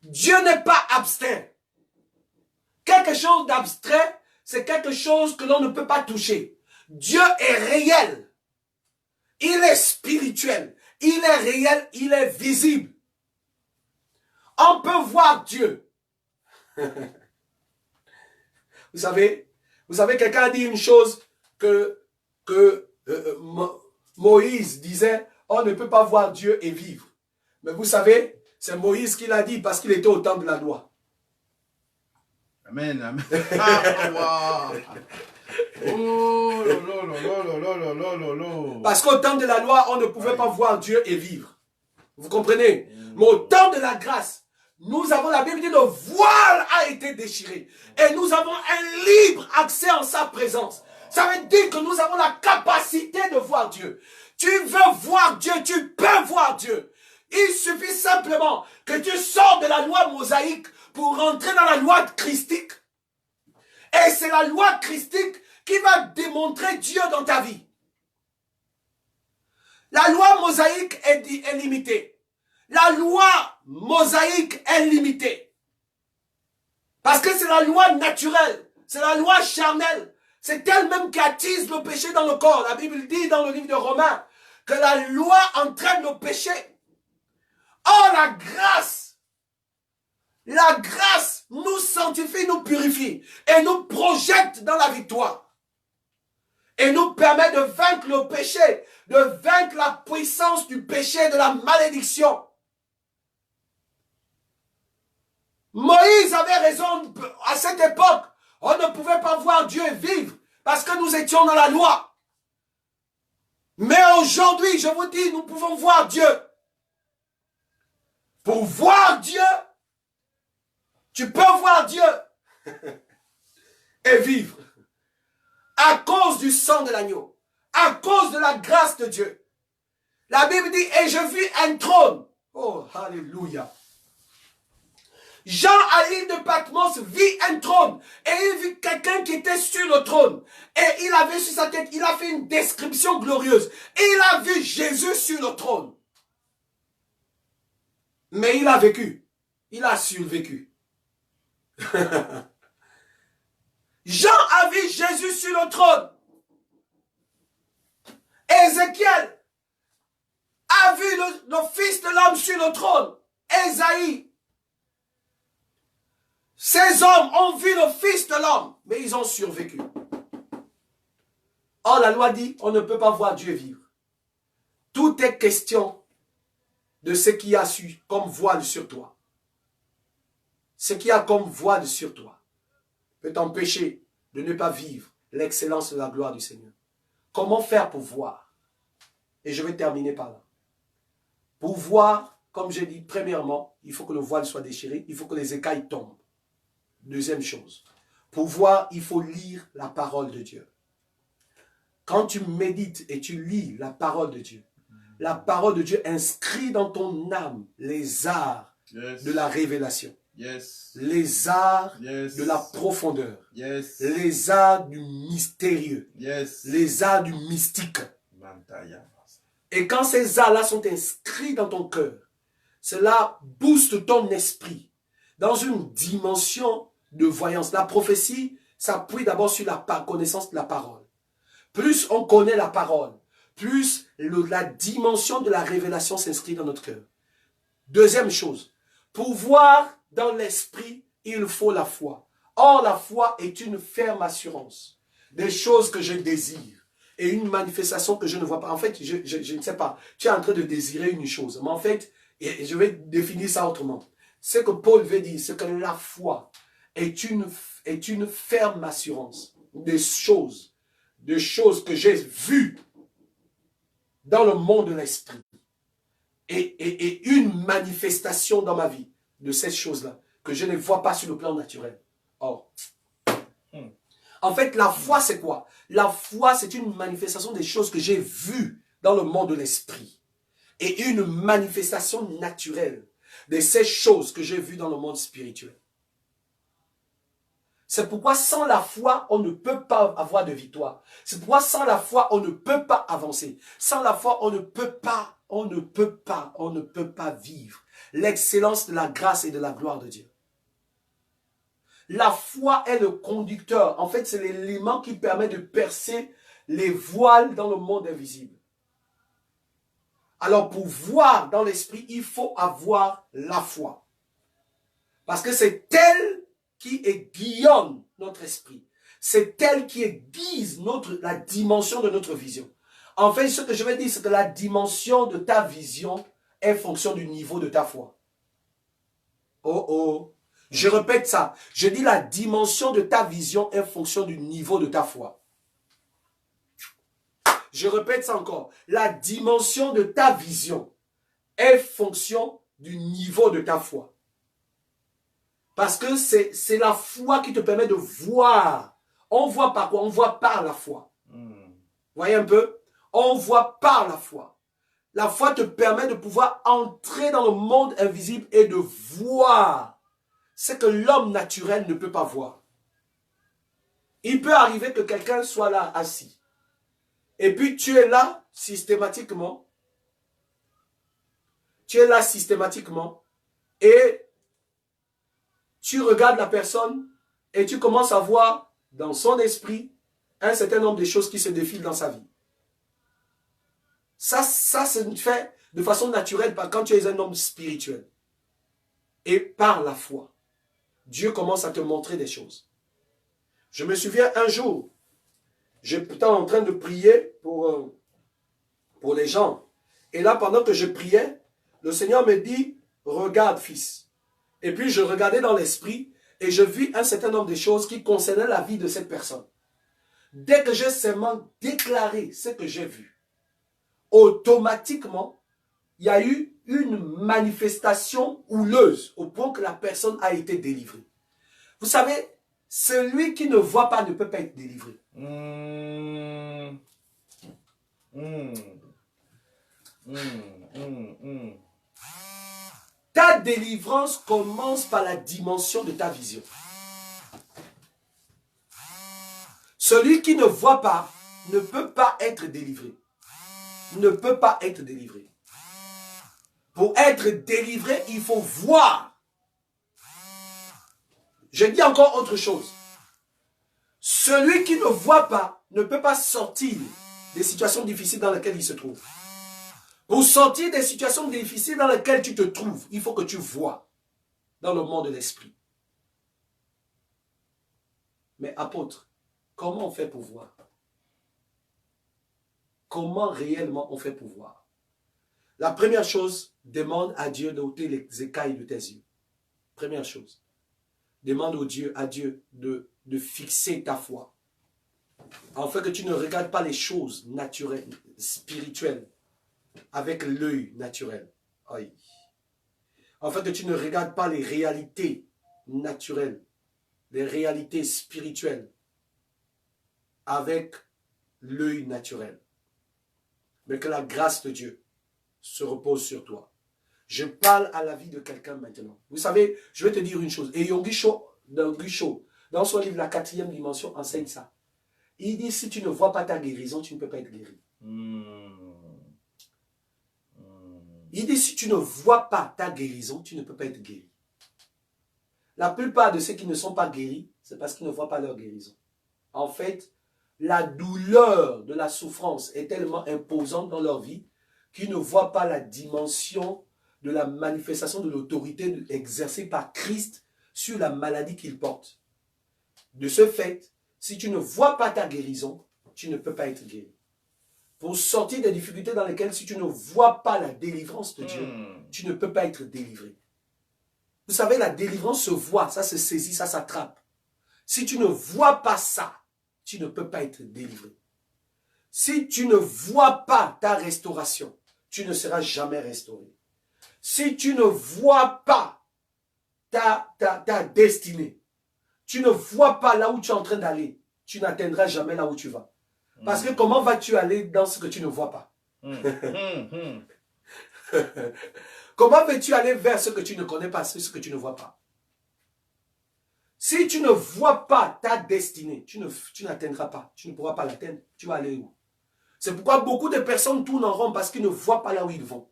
Dieu n'est pas abstrait. Quelque chose d'abstrait, c'est quelque chose que l'on ne peut pas toucher. Dieu est réel. Il est spirituel. Il est réel, il est visible. On peut voir Dieu. Vous savez, quelqu'un a dit une chose que Moïse disait, on ne peut pas voir Dieu et vivre. Mais vous savez, c'est Moïse qui l'a dit parce qu'il était au temps de la loi. Amen, amen. Oh, parce qu'au temps de la loi, on ne pouvait pas voir Dieu et vivre. Vous comprenez? Mais au temps de la grâce, nous avons, la Bible dit, le voile a été déchiré. Et nous avons un libre accès en sa présence. Ça veut dire que nous avons la capacité de voir Dieu. Tu veux voir Dieu, tu peux voir Dieu. Il suffit simplement que tu sors de la loi mosaïque pour rentrer dans la loi christique. Et c'est la loi christique qui va démontrer Dieu dans ta vie. La loi mosaïque est limitée. La loi mosaïque est limitée. Parce que c'est la loi naturelle. C'est la loi charnelle. C'est elle-même qui attise le péché dans le corps. La Bible dit dans le livre de Romains que la loi entraîne le péché. Or, la grâce nous sanctifie, nous purifie et nous projette dans la victoire. Et nous permet de vaincre le péché, de vaincre la puissance du péché, de la malédiction. Moïse avait raison à cette époque. On ne pouvait pas voir Dieu vivre parce que nous étions dans la loi. Mais aujourd'hui, je vous dis, nous pouvons voir Dieu. Pour voir Dieu, tu peux voir Dieu et vivre. À cause du sang de l'agneau, à cause de la grâce de Dieu. La Bible dit, et je vis un trône. Oh, alléluia. Jean à l'île de Patmos vit un trône. Et il vit quelqu'un qui était sur le trône. Et il avait sur sa tête, il a fait une description glorieuse. Et il a vu Jésus sur le trône. Mais il a vécu. Il a survécu. Jean a vu Jésus sur le trône. Ézéchiel a vu le Fils de l'homme sur le trône. Ésaïe. Ces hommes ont vu le Fils de l'homme, mais ils ont survécu. Or, la loi dit, on ne peut pas voir Dieu vivre. Tout est question de ce qu'il y a comme voile sur toi. Ce qu'il y a comme voile sur toi peut t'empêcher de ne pas vivre l'excellence de la gloire du Seigneur. Comment faire pour voir? Et je vais terminer par là. Pour voir, comme j'ai dit, premièrement, il faut que le voile soit déchiré, il faut que les écailles tombent. Deuxième chose, Pour voir, il faut lire la parole de Dieu. Quand tu médites et tu lis la parole de Dieu inscrit dans ton âme les arts de la révélation. Les arts de la profondeur. Les arts du mystérieux. Les arts du mystique. Et quand ces arts-là sont inscrits dans ton cœur, cela booste ton esprit dans une dimension de voyance. La prophétie s'appuie d'abord sur la connaissance de la parole. Plus on connaît la parole, plus la dimension de la révélation s'inscrit dans notre cœur. Deuxième chose, pour voir dans l'esprit, il faut la foi. Or, la foi est une ferme assurance des choses que je désire et une manifestation que je ne vois pas. En fait, je ne sais pas, tu es en train de désirer une chose, mais en fait, et je vais définir ça autrement. Ce que Paul veut dire, c'est que la foi est une ferme assurance des choses que j'ai vues dans le monde de l'esprit et une manifestation dans ma vie de ces choses-là que je ne vois pas sur le plan naturel. Or, en fait, la foi, c'est quoi? La foi, c'est une manifestation des choses que j'ai vues dans le monde de l'esprit et une manifestation naturelle de ces choses que j'ai vues dans le monde spirituel. C'est pourquoi sans la foi, on ne peut pas avoir de victoire. C'est pourquoi sans la foi, on ne peut pas avancer. Sans la foi, on ne peut pas vivre l'excellence de la grâce et de la gloire de Dieu. La foi est le conducteur. En fait, c'est l'élément qui permet de percer les voiles dans le monde invisible. Alors, pour voir dans l'esprit, il faut avoir la foi. Parce que c'est elle qui aiguillonne notre esprit. C'est elle qui aiguise la dimension de notre vision. En fait, ce que je vais dire, c'est que la dimension de ta vision est fonction du niveau de ta foi. Oh oh. Je répète ça. Je dis la dimension de ta vision est fonction du niveau de ta foi. Je répète ça encore. La dimension de ta vision est fonction du niveau de ta foi. Parce que c'est la foi qui te permet de voir. On voit par quoi? On voit par la foi. Voyez un peu? On voit par la foi. La foi te permet de pouvoir entrer dans le monde invisible et de voir ce que l'homme naturel ne peut pas voir. Il peut arriver que quelqu'un soit là assis. Et puis tu es là systématiquement. Tu es là systématiquement. Et tu regardes la personne et tu commences à voir dans son esprit un certain nombre de choses qui se défilent dans sa vie. Ça se fait de façon naturelle quand tu es un homme spirituel. Et par la foi, Dieu commence à te montrer des choses. Je me souviens un jour, j'étais en train de prier pour les gens. Et là, pendant que je priais, le Seigneur me dit, regarde fils. Et puis je regardais dans l'esprit et je vis un certain nombre de choses qui concernaient la vie de cette personne. Dès que j'ai seulement déclaré ce que j'ai vu, automatiquement, il y a eu une manifestation houleuse au point que la personne a été délivrée. Vous savez, celui qui ne voit pas ne peut pas être délivré. Ta délivrance commence par la dimension de ta vision. Celui qui ne voit pas ne peut pas être délivré. Ne peut pas être délivré. Pour être délivré, il faut voir. Je dis encore autre chose. Celui qui ne voit pas ne peut pas sortir des situations difficiles dans lesquelles il se trouve. Pour sortir des situations difficiles dans lesquelles tu te trouves, il faut que tu vois dans le monde de l'esprit. Mais apôtre, comment on fait pour voir? Comment réellement on fait pour voir? La première chose, demande à Dieu d'ôter les écailles de tes yeux. Première chose. Demande à Dieu de fixer ta foi. Afin que tu ne regardes pas les choses naturelles, spirituelles, avec l'œil naturel. Afin que tu ne regardes pas les réalités naturelles les réalités spirituelles avec l'œil naturel. Mais que la grâce de Dieu se repose sur toi. Je parle à la vie de quelqu'un maintenant. Vous savez, je vais te dire une chose. Et Yonggi Cho, dans son livre La 4e dimension, enseigne ça. Il dit, si tu ne vois pas ta guérison, tu ne peux pas être guéri. Il dit, si tu ne vois pas ta guérison, tu ne peux pas être guéri. La plupart de ceux qui ne sont pas guéris, c'est parce qu'ils ne voient pas leur guérison. En fait, la douleur de la souffrance est tellement imposante dans leur vie qu'ils ne voient pas la dimension de la manifestation de l'autorité exercée par Christ sur la maladie qu'ils portent. De ce fait, si tu ne vois pas ta guérison, tu ne peux pas être guéri. Pour sortir des difficultés dans lesquelles, si tu ne vois pas la délivrance de Dieu, tu ne peux pas être délivré. Vous savez, la délivrance se voit, ça se saisit, ça s'attrape. Si tu ne vois pas ça, tu ne peux pas être délivré. Si tu ne vois pas ta restauration, tu ne seras jamais restauré. Si tu ne vois pas ta destinée, tu ne vois pas là où tu es en train d'aller, tu n'atteindras jamais là où tu vas. Parce que comment vas-tu aller dans ce que tu ne vois pas? Comment vas-tu aller vers ce que tu ne connais pas, ce que tu ne vois pas? Si tu ne vois pas ta destinée, tu n'atteindras pas. Tu ne pourras pas l'atteindre. Tu vas aller où? C'est pourquoi beaucoup de personnes tournent en rond parce qu'ils ne voient pas là où ils vont.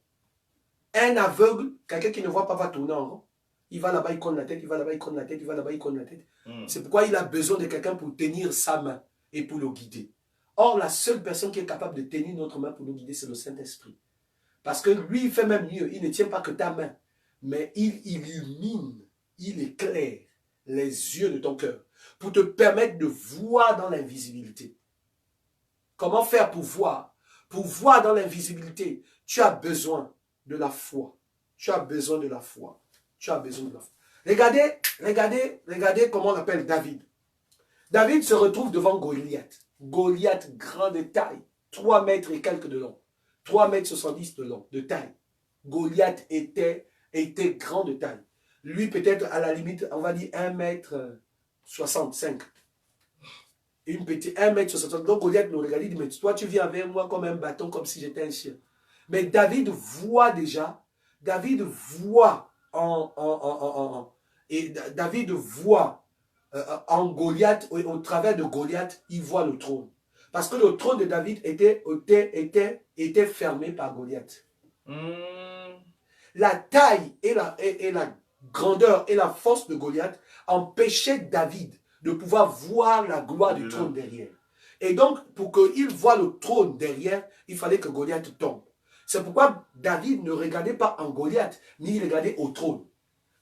Un aveugle, quelqu'un qui ne voit pas va tourner en rond. Il va là-bas, il cogne la tête, il va là-bas, il cogne la tête, il va là-bas, il cogne la tête. C'est pourquoi il a besoin de quelqu'un pour tenir sa main et pour le guider. Or, la seule personne qui est capable de tenir notre main pour nous guider, c'est le Saint-Esprit. Parce que lui, il fait même mieux. Il ne tient pas que ta main, mais il illumine, il éclaire les yeux de ton cœur pour te permettre de voir dans l'invisibilité. Comment faire pour voir? Pour voir dans l'invisibilité, tu as besoin de la foi. Tu as besoin de la foi. Tu as besoin de la foi. Regardez comment on appelle David. David se retrouve devant Goliath. Goliath, grand de taille, 3 mètres et quelques de long. 3 mètres 70 de long, de taille. Goliath était grand de taille. Lui, peut-être, à la limite, on va dire 1 mètre 65. Une petite 1 mètre 65. Donc Goliath nous regarde, il dit, mais toi, tu viens avec moi comme un bâton, comme si j'étais un chien. Mais David voit déjà, David voit David voit en Goliath, au travers de Goliath, il voit le trône. Parce que le trône de David était fermé par Goliath. La taille et la grandeur et la force de Goliath empêchaient David de pouvoir voir la gloire du trône derrière. Et donc, pour qu'il voie le trône derrière, il fallait que Goliath tombe. C'est pourquoi David ne regardait pas en Goliath, ni il regardait au trône.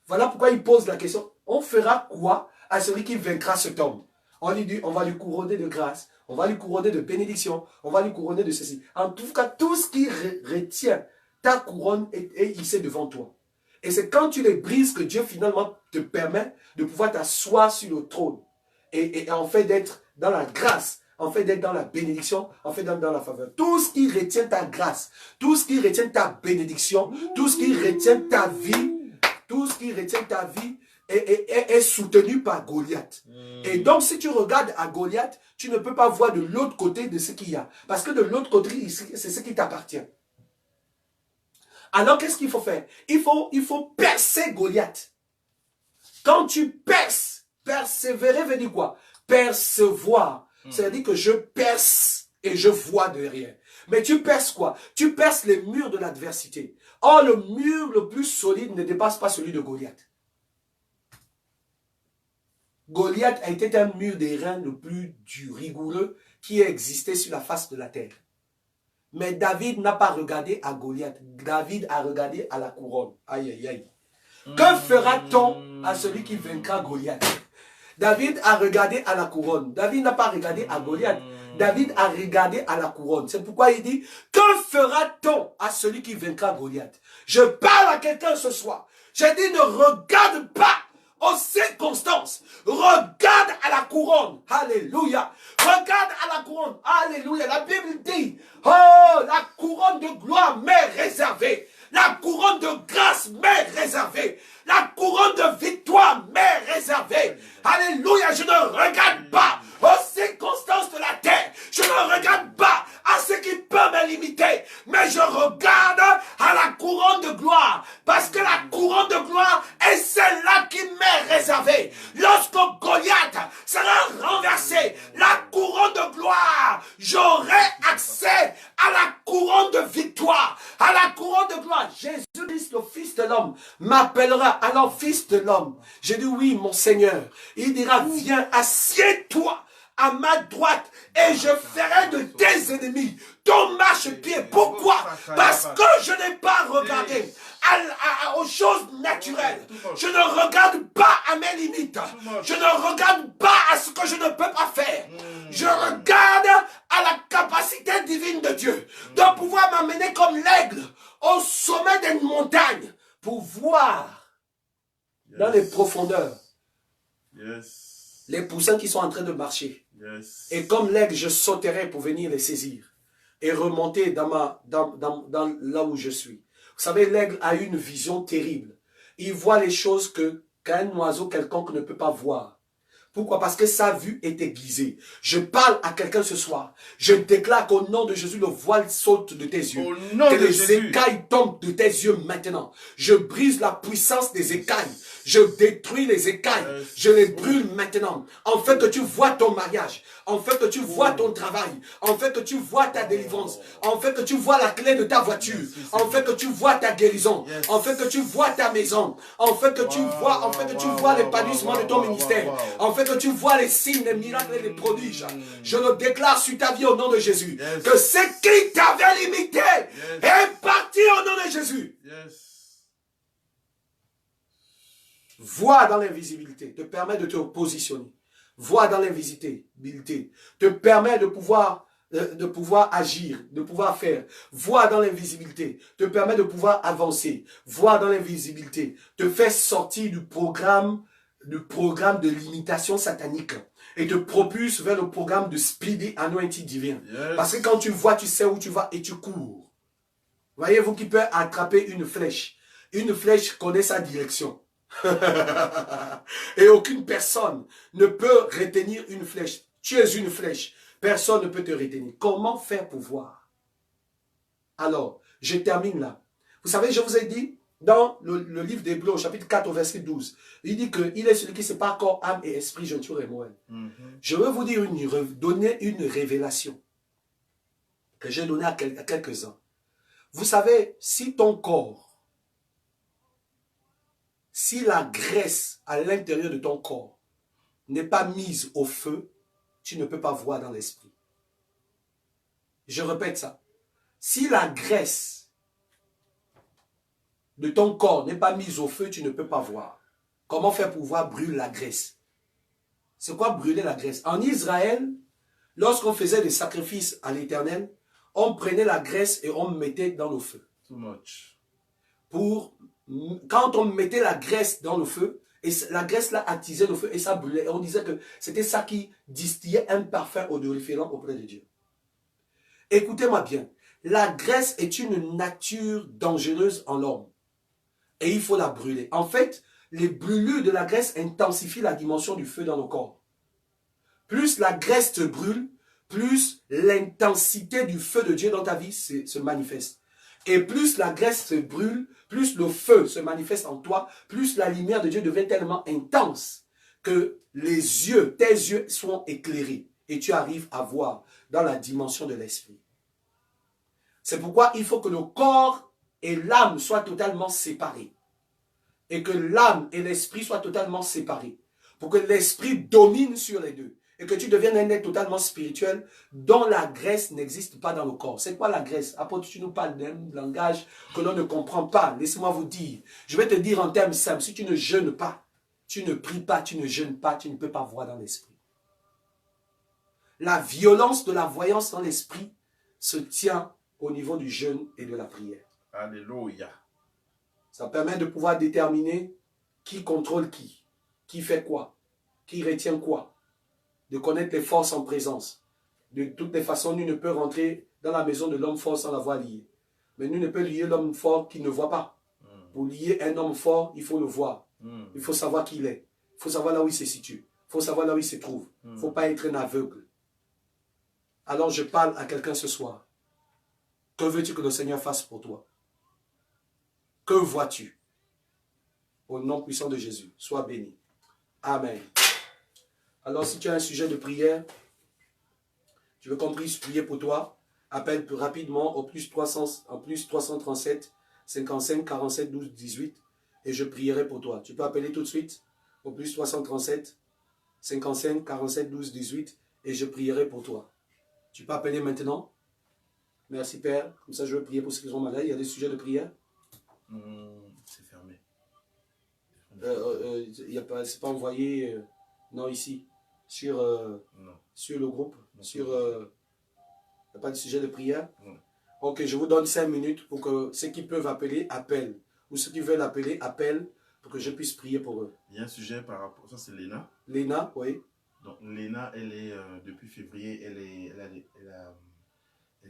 Voilà pourquoi il pose la question, on fera quoi à celui qui vaincra cet homme? On lui dit, on va lui couronner de grâce, on va lui couronner de bénédiction, on va lui couronner de ceci. En tout cas, tout ce qui retient ta couronne est hissé devant toi. Et c'est quand tu les brises que Dieu finalement te permet de pouvoir t'asseoir sur le trône. Et en fait d'être dans la grâce, en fait d'être dans la bénédiction, en fait d'être dans la faveur. Tout ce qui retient ta grâce, tout ce qui retient ta bénédiction, tout ce qui retient ta vie, tout ce qui retient ta vie est soutenu par Goliath. Et donc si tu regardes à Goliath, tu ne peux pas voir de l'autre côté de ce qu'il y a. Parce que de l'autre côté, c'est ce qui t'appartient. Alors qu'est-ce qu'il faut faire? Il faut percer Goliath. Quand tu perces, persévérer veut dire quoi? Percevoir. C'est-à-dire que je perce et je vois derrière. Mais tu perces quoi? Tu perces les murs de l'adversité. Or, le mur le plus solide ne dépasse pas celui de Goliath. Goliath a été un mur d'airain le plus rigoureux qui a existé sur la face de la terre. Mais David n'a pas regardé à Goliath. David a regardé à la couronne. Aïe, aïe, aïe. Que fera-t-on à celui qui vaincra Goliath? David a regardé à la couronne. David n'a pas regardé à Goliath. David a regardé à la couronne. C'est pourquoi il dit, que fera-t-on à celui qui vaincra Goliath? Je parle à quelqu'un ce soir. J'ai dit, ne regarde pas aux circonstances. Regarde à la couronne. Alléluia. Regarde à la couronne. Alléluia. La Bible dit, oh, la couronne de gloire m'est réservée. La couronne de grâce m'est réservée. La couronne de victoire m'est réservée. Alléluia. regarde pas aux circonstances de la terre. Je ne regarde pas à ce qui peut me limiter. Mais je regarde à la couronne de gloire. Parce que la couronne de gloire est celle-là qui m'est réservée. Lorsque Goliath sera renversé, la couronne de gloire, j'aurai accès à la couronne de victoire. À la couronne de gloire. Jésus-Christ, le Fils de l'homme, m'appellera alors Fils de l'homme. J'ai dit oui, mon Seigneur. Il dira, viens, assieds-toi à ma droite et je ferai de tes ennemis ton marchepied. Pourquoi? Parce que je n'ai pas regardé aux choses naturelles. Je ne regarde pas à mes limites. Je ne regarde pas à ce que je ne peux pas faire. Je regarde à la capacité divine de Dieu de pouvoir m'amener comme l'aigle au sommet des montagnes pour voir dans les profondeurs les poussins qui sont en train de marcher. Et comme l'aigle, je sauterai pour venir les saisir et remonter dans là où je suis. Vous savez, l'aigle a une vision terrible. Il voit les choses qu'un oiseau quelconque ne peut pas voir. Pourquoi? Parce que sa vue est aiguisée. Je parle à quelqu'un ce soir. Je déclare qu'au nom de Jésus, le voile saute de tes yeux. Que les écailles tombent de tes yeux maintenant. Je brise la puissance des écailles. Je détruis les écailles. Je les brûle maintenant. En fait que tu vois ton mariage. En fait que tu vois ton travail. En fait que tu vois ta délivrance. En fait que tu vois la clé de ta voiture. En fait que tu vois ta guérison. En fait que tu vois ta maison. En fait que tu vois l'épanouissement de ton ministère. En fait que tu vois les signes, les miracles et les prodiges. Je le déclare sur ta vie au nom de Jésus. Que ce qui t'avait limité est parti au nom de Jésus. Vois dans l'invisibilité, te permet de te positionner. Vois dans l'invisibilité, te permet de pouvoir agir, de pouvoir faire. Vois dans l'invisibilité, te permet de pouvoir avancer. Vois dans l'invisibilité, te fait sortir du programme de limitation satanique et te propulse vers le programme de Speedy Anointing divin. Parce que quand tu vois, tu sais où tu vas et tu cours. Voyez-vous qui peut attraper une flèche. Une flèche connaît sa direction. Et aucune personne ne peut retenir une flèche. Tu es une flèche. Personne ne peut te retenir. Comment faire pour voir? Alors, je termine là. Vous savez, je vous ai dit, dans le livre d'Hébreux, au chapitre 4, au verset 12, il dit qu'il est celui qui sépare corps, âme et esprit, jointure et moelle. Je veux vous dire donner une révélation que j'ai donnée à quelques-uns. Vous savez, si ton corps, si la graisse à l'intérieur de ton corps n'est pas mise au feu, tu ne peux pas voir dans l'esprit. Je répète ça. Si la graisse de ton corps n'est pas mise au feu, tu ne peux pas voir. Comment faire pour voir brûler la graisse? C'est quoi brûler la graisse? En Israël, lorsqu'on faisait des sacrifices à l'Éternel, on prenait la graisse et on mettait dans le feu. Too much. Quand on mettait la graisse dans le feu, et la graisse là attisait le feu et ça brûlait. Et on disait que c'était ça qui distillait un parfum odoriférant auprès de Dieu. Écoutez-moi bien. La graisse est une nature dangereuse en l'homme. Et il faut la brûler. En fait, les brûlures de la graisse intensifient la dimension du feu dans le corps. Plus la graisse te brûle, plus l'intensité du feu de Dieu dans ta vie se manifeste. Et plus la graisse se brûle, plus le feu se manifeste en toi, plus la lumière de Dieu devient tellement intense que tes yeux sont éclairés et tu arrives à voir dans la dimension de l'esprit. C'est pourquoi il faut que le corps et l'âme soient totalement séparés. Et que l'âme et l'esprit soient totalement séparés. Pour que l'esprit domine sur les deux. Et que tu deviennes un être totalement spirituel dont la graisse n'existe pas dans le corps. C'est quoi la graisse? Apôtre, tu nous parles d'un langage que l'on ne comprend pas. Laisse-moi vous dire. Je vais te dire en termes simples. Si tu ne jeûnes pas, tu ne pries pas, tu ne jeûnes pas, tu ne peux pas voir dans l'esprit. La violence de la voyance dans l'esprit se tient au niveau du jeûne et de la prière. Alléluia. Ça permet de pouvoir déterminer qui contrôle qui fait quoi, qui retient quoi, de connaître les forces en présence. De toutes les façons, nul ne peut rentrer dans la maison de l'homme fort sans l'avoir lié. Mais nul ne peut lier l'homme fort qui ne voit pas. Pour lier un homme fort, il faut le voir. Il faut savoir qui il est. Il faut savoir là où il se situe. Il faut savoir là où il se trouve. Il ne faut pas être un aveugle. Alors je parle à quelqu'un ce soir. Que veux-tu que le Seigneur fasse pour toi? Que vois-tu? Au nom puissant de Jésus, sois béni. Amen. Alors si tu as un sujet de prière, tu veux qu'on puisse prier pour toi, appelle plus rapidement au plus 337 55 47 12 18 et je prierai pour toi. Tu peux appeler tout de suite au plus 337 55 47 12 18 et je prierai pour toi. Tu peux appeler maintenant. Merci Père. Comme ça je veux prier pour ceux qui sont malades. Il y a des sujets de prière. C'est fermé. C'est pas envoyé non ici sur le groupe Non. sur il n'y a pas de sujet de prière. Non. Ok, je vous donne 5 minutes pour que ceux qui peuvent appeler appellent ou ceux qui veulent appeler appellent pour que je puisse prier pour eux. Il y a un sujet par rapport, ça c'est Léna. Léna, oui. Donc Léna, elle est depuis février, elle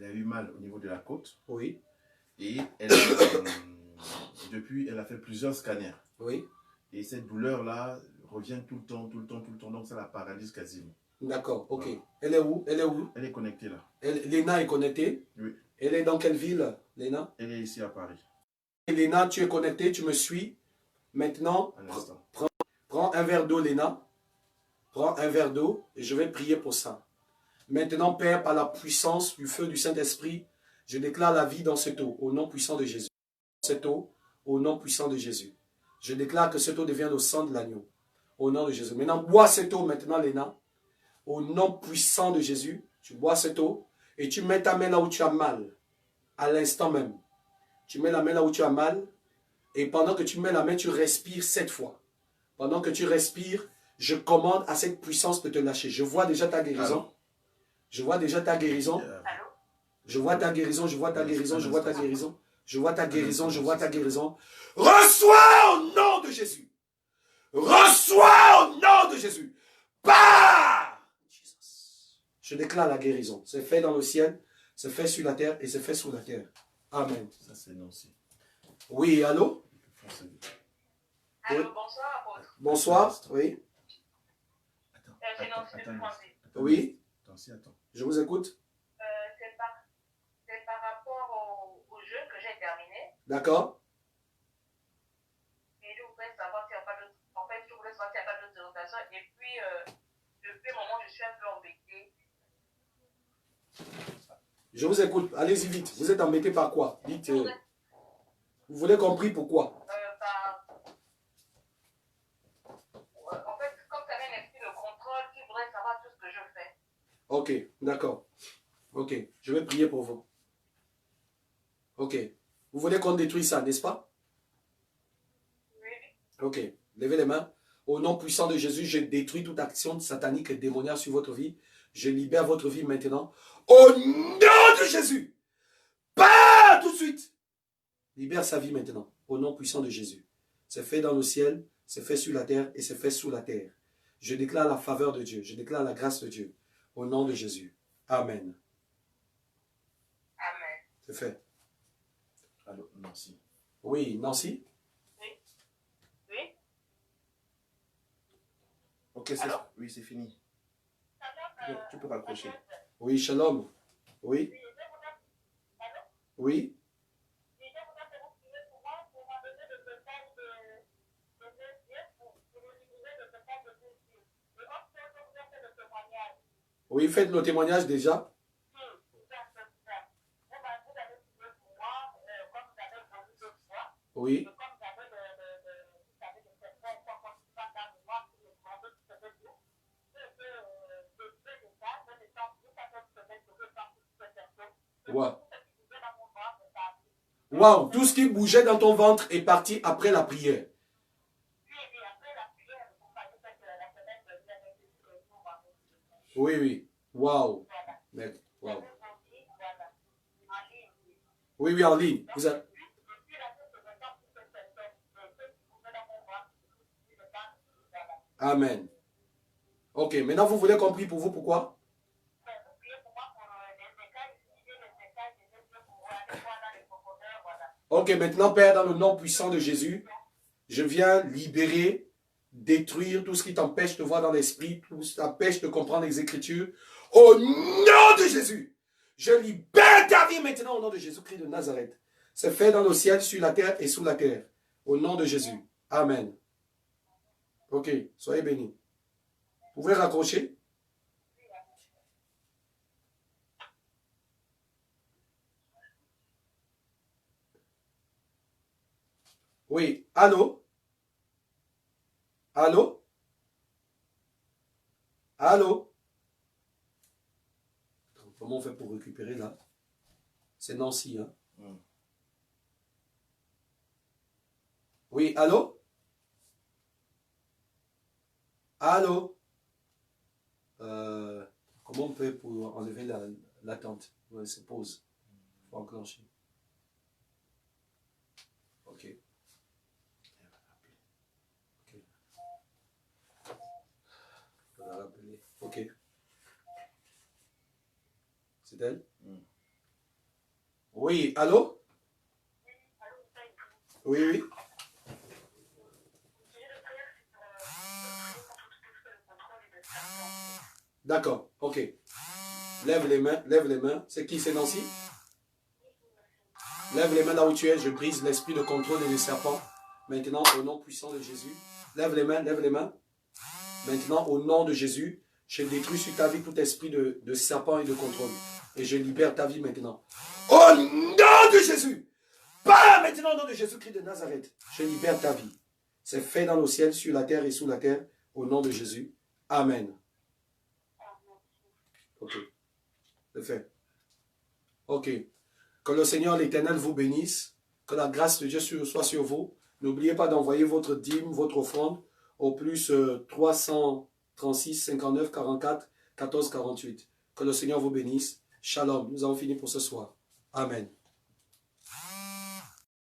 a eu mal au niveau de la côte. Oui. Et depuis, elle a fait plusieurs scanners. Oui. Et cette douleur-là revient tout le temps. Donc ça la paralyse quasiment. D'accord, ok. Voilà. Elle est où? Elle est où? Elle est connectée là. Léna est connectée? Oui. Elle est dans quelle ville, Léna? Elle est ici à Paris. Et Léna, tu es connectée, tu me suis. Maintenant, Un instant. prends un verre d'eau, Léna. Prends un verre d'eau et je vais prier pour ça. Maintenant, Père, par la puissance du feu du Saint-Esprit, je déclare la vie dans cette eau, au nom puissant de Jésus. Cette eau, au nom puissant de Jésus. Je déclare que cette eau devienne le sang de l'agneau, au nom de Jésus. Maintenant, bois cette eau maintenant, Léna. Au nom puissant de Jésus, tu bois cette eau et tu mets ta main là où tu as mal, à l'instant même. Tu mets la main là où tu as mal et pendant que tu mets la main, tu respires 7 fois. Pendant que tu respires, je commande à cette puissance de te lâcher. Je vois déjà ta guérison. Allô? Je vois déjà ta guérison. Je vois ta guérison, je vois ta guérison, je vois ta guérison. Je vois ta guérison, je vois ta guérison. Reçois au nom de Jésus. Reçois au nom de Jésus. Bah! Je déclare la guérison. C'est fait dans le ciel, c'est fait sur la terre et c'est fait sous la terre. Amen. Ça c'est Nancy. Oui, allô? Allô, bonsoir, apôtre. Bonsoir, oui. C'est Nancy de Français. Oui, Attends. je vous écoute. C'est par rapport au jeu que j'ai terminé. D'accord? Et je voudrais savoir s'il n'y a pas d'autres. En fait, je voulais savoir s'il n'y a pas d'autres orientations. Et puis, depuis un moment, je suis un peu embêtée. Je vous écoute. Allez-y vite. Vous êtes embêté par quoi? Dites. Vous voulez compris pourquoi? En fait, comme ça vient un esprit de contrôle, qui voudrait savoir tout ce que je fais. Ok, d'accord. Ok, je vais prier pour vous. Ok. Vous voulez qu'on détruise ça, n'est-ce pas? Oui. Ok. Levez les mains. Au nom puissant de Jésus, je détruis toute action satanique et démoniaque sur votre vie. Je libère votre vie maintenant. Au nom de Jésus. Pas tout de suite. Libère sa vie maintenant. Au nom puissant de Jésus. C'est fait dans le ciel, c'est fait sur la terre et c'est fait sous la terre. Je déclare la faveur de Dieu. Je déclare la grâce de Dieu. Au nom de Jésus. Amen. Amen. C'est fait. Allô, Nancy. Oui, Nancy? Oui. Ok, oui, c'est fini. Tu peux raccrocher. Oui, shalom. Oui? Oui? Oui, faites le témoignage déjà. Oui. Wow, tout ce qui bougeait dans ton ventre est parti après la prière. Oui, oui. Wow. Wow. Oui, oui, en ligne. Vous avez... Amen. Ok, maintenant vous voulez qu'on prie pour vous, pourquoi? Ok, maintenant, Père, dans le nom puissant de Jésus, je viens libérer détruire tout ce qui t'empêche de voir dans l'esprit, tout ce qui t'empêche de comprendre les Écritures. Au nom de Jésus, je libère ta vie maintenant au nom de Jésus-Christ de Nazareth. C'est fait dans le ciel, sur la terre et sous la terre. Au nom de Jésus. Amen. Ok, soyez bénis. Vous pouvez raccrocher? Oui, allô? Allô? Allô? Comment on fait pour récupérer là? C'est Nancy, hein? Oui, allô? Allô? Comment on fait pour enlever l'attente? Ouais, c'est pause. Il faut enclencher. Ok. Ok. On va rappeler. Ok. C'est elle? Oui, allô? Oui, oui. D'accord, ok. Lève les mains, lève les mains. C'est qui, c'est Nancy? Lève les mains là où tu es, je brise l'esprit de contrôle et le serpent. Maintenant, au nom puissant de Jésus. Lève les mains, lève les mains. Maintenant, au nom de Jésus, je détruis sur ta vie tout esprit de serpent et de contrôle. Et je libère ta vie maintenant. Au nom de Jésus! Pas maintenant au nom de Jésus-Christ de Nazareth. Je libère ta vie. C'est fait dans le ciel, sur la terre et sous la terre. Au nom de Jésus. Amen. Ok. C'est fait. Ok. Que le Seigneur l'Éternel vous bénisse. Que la grâce de Dieu soit sur vous. N'oubliez pas d'envoyer votre dîme, votre offrande au plus 336 59 44 14 48. Que le Seigneur vous bénisse. Shalom. Nous avons fini pour ce soir. Amen.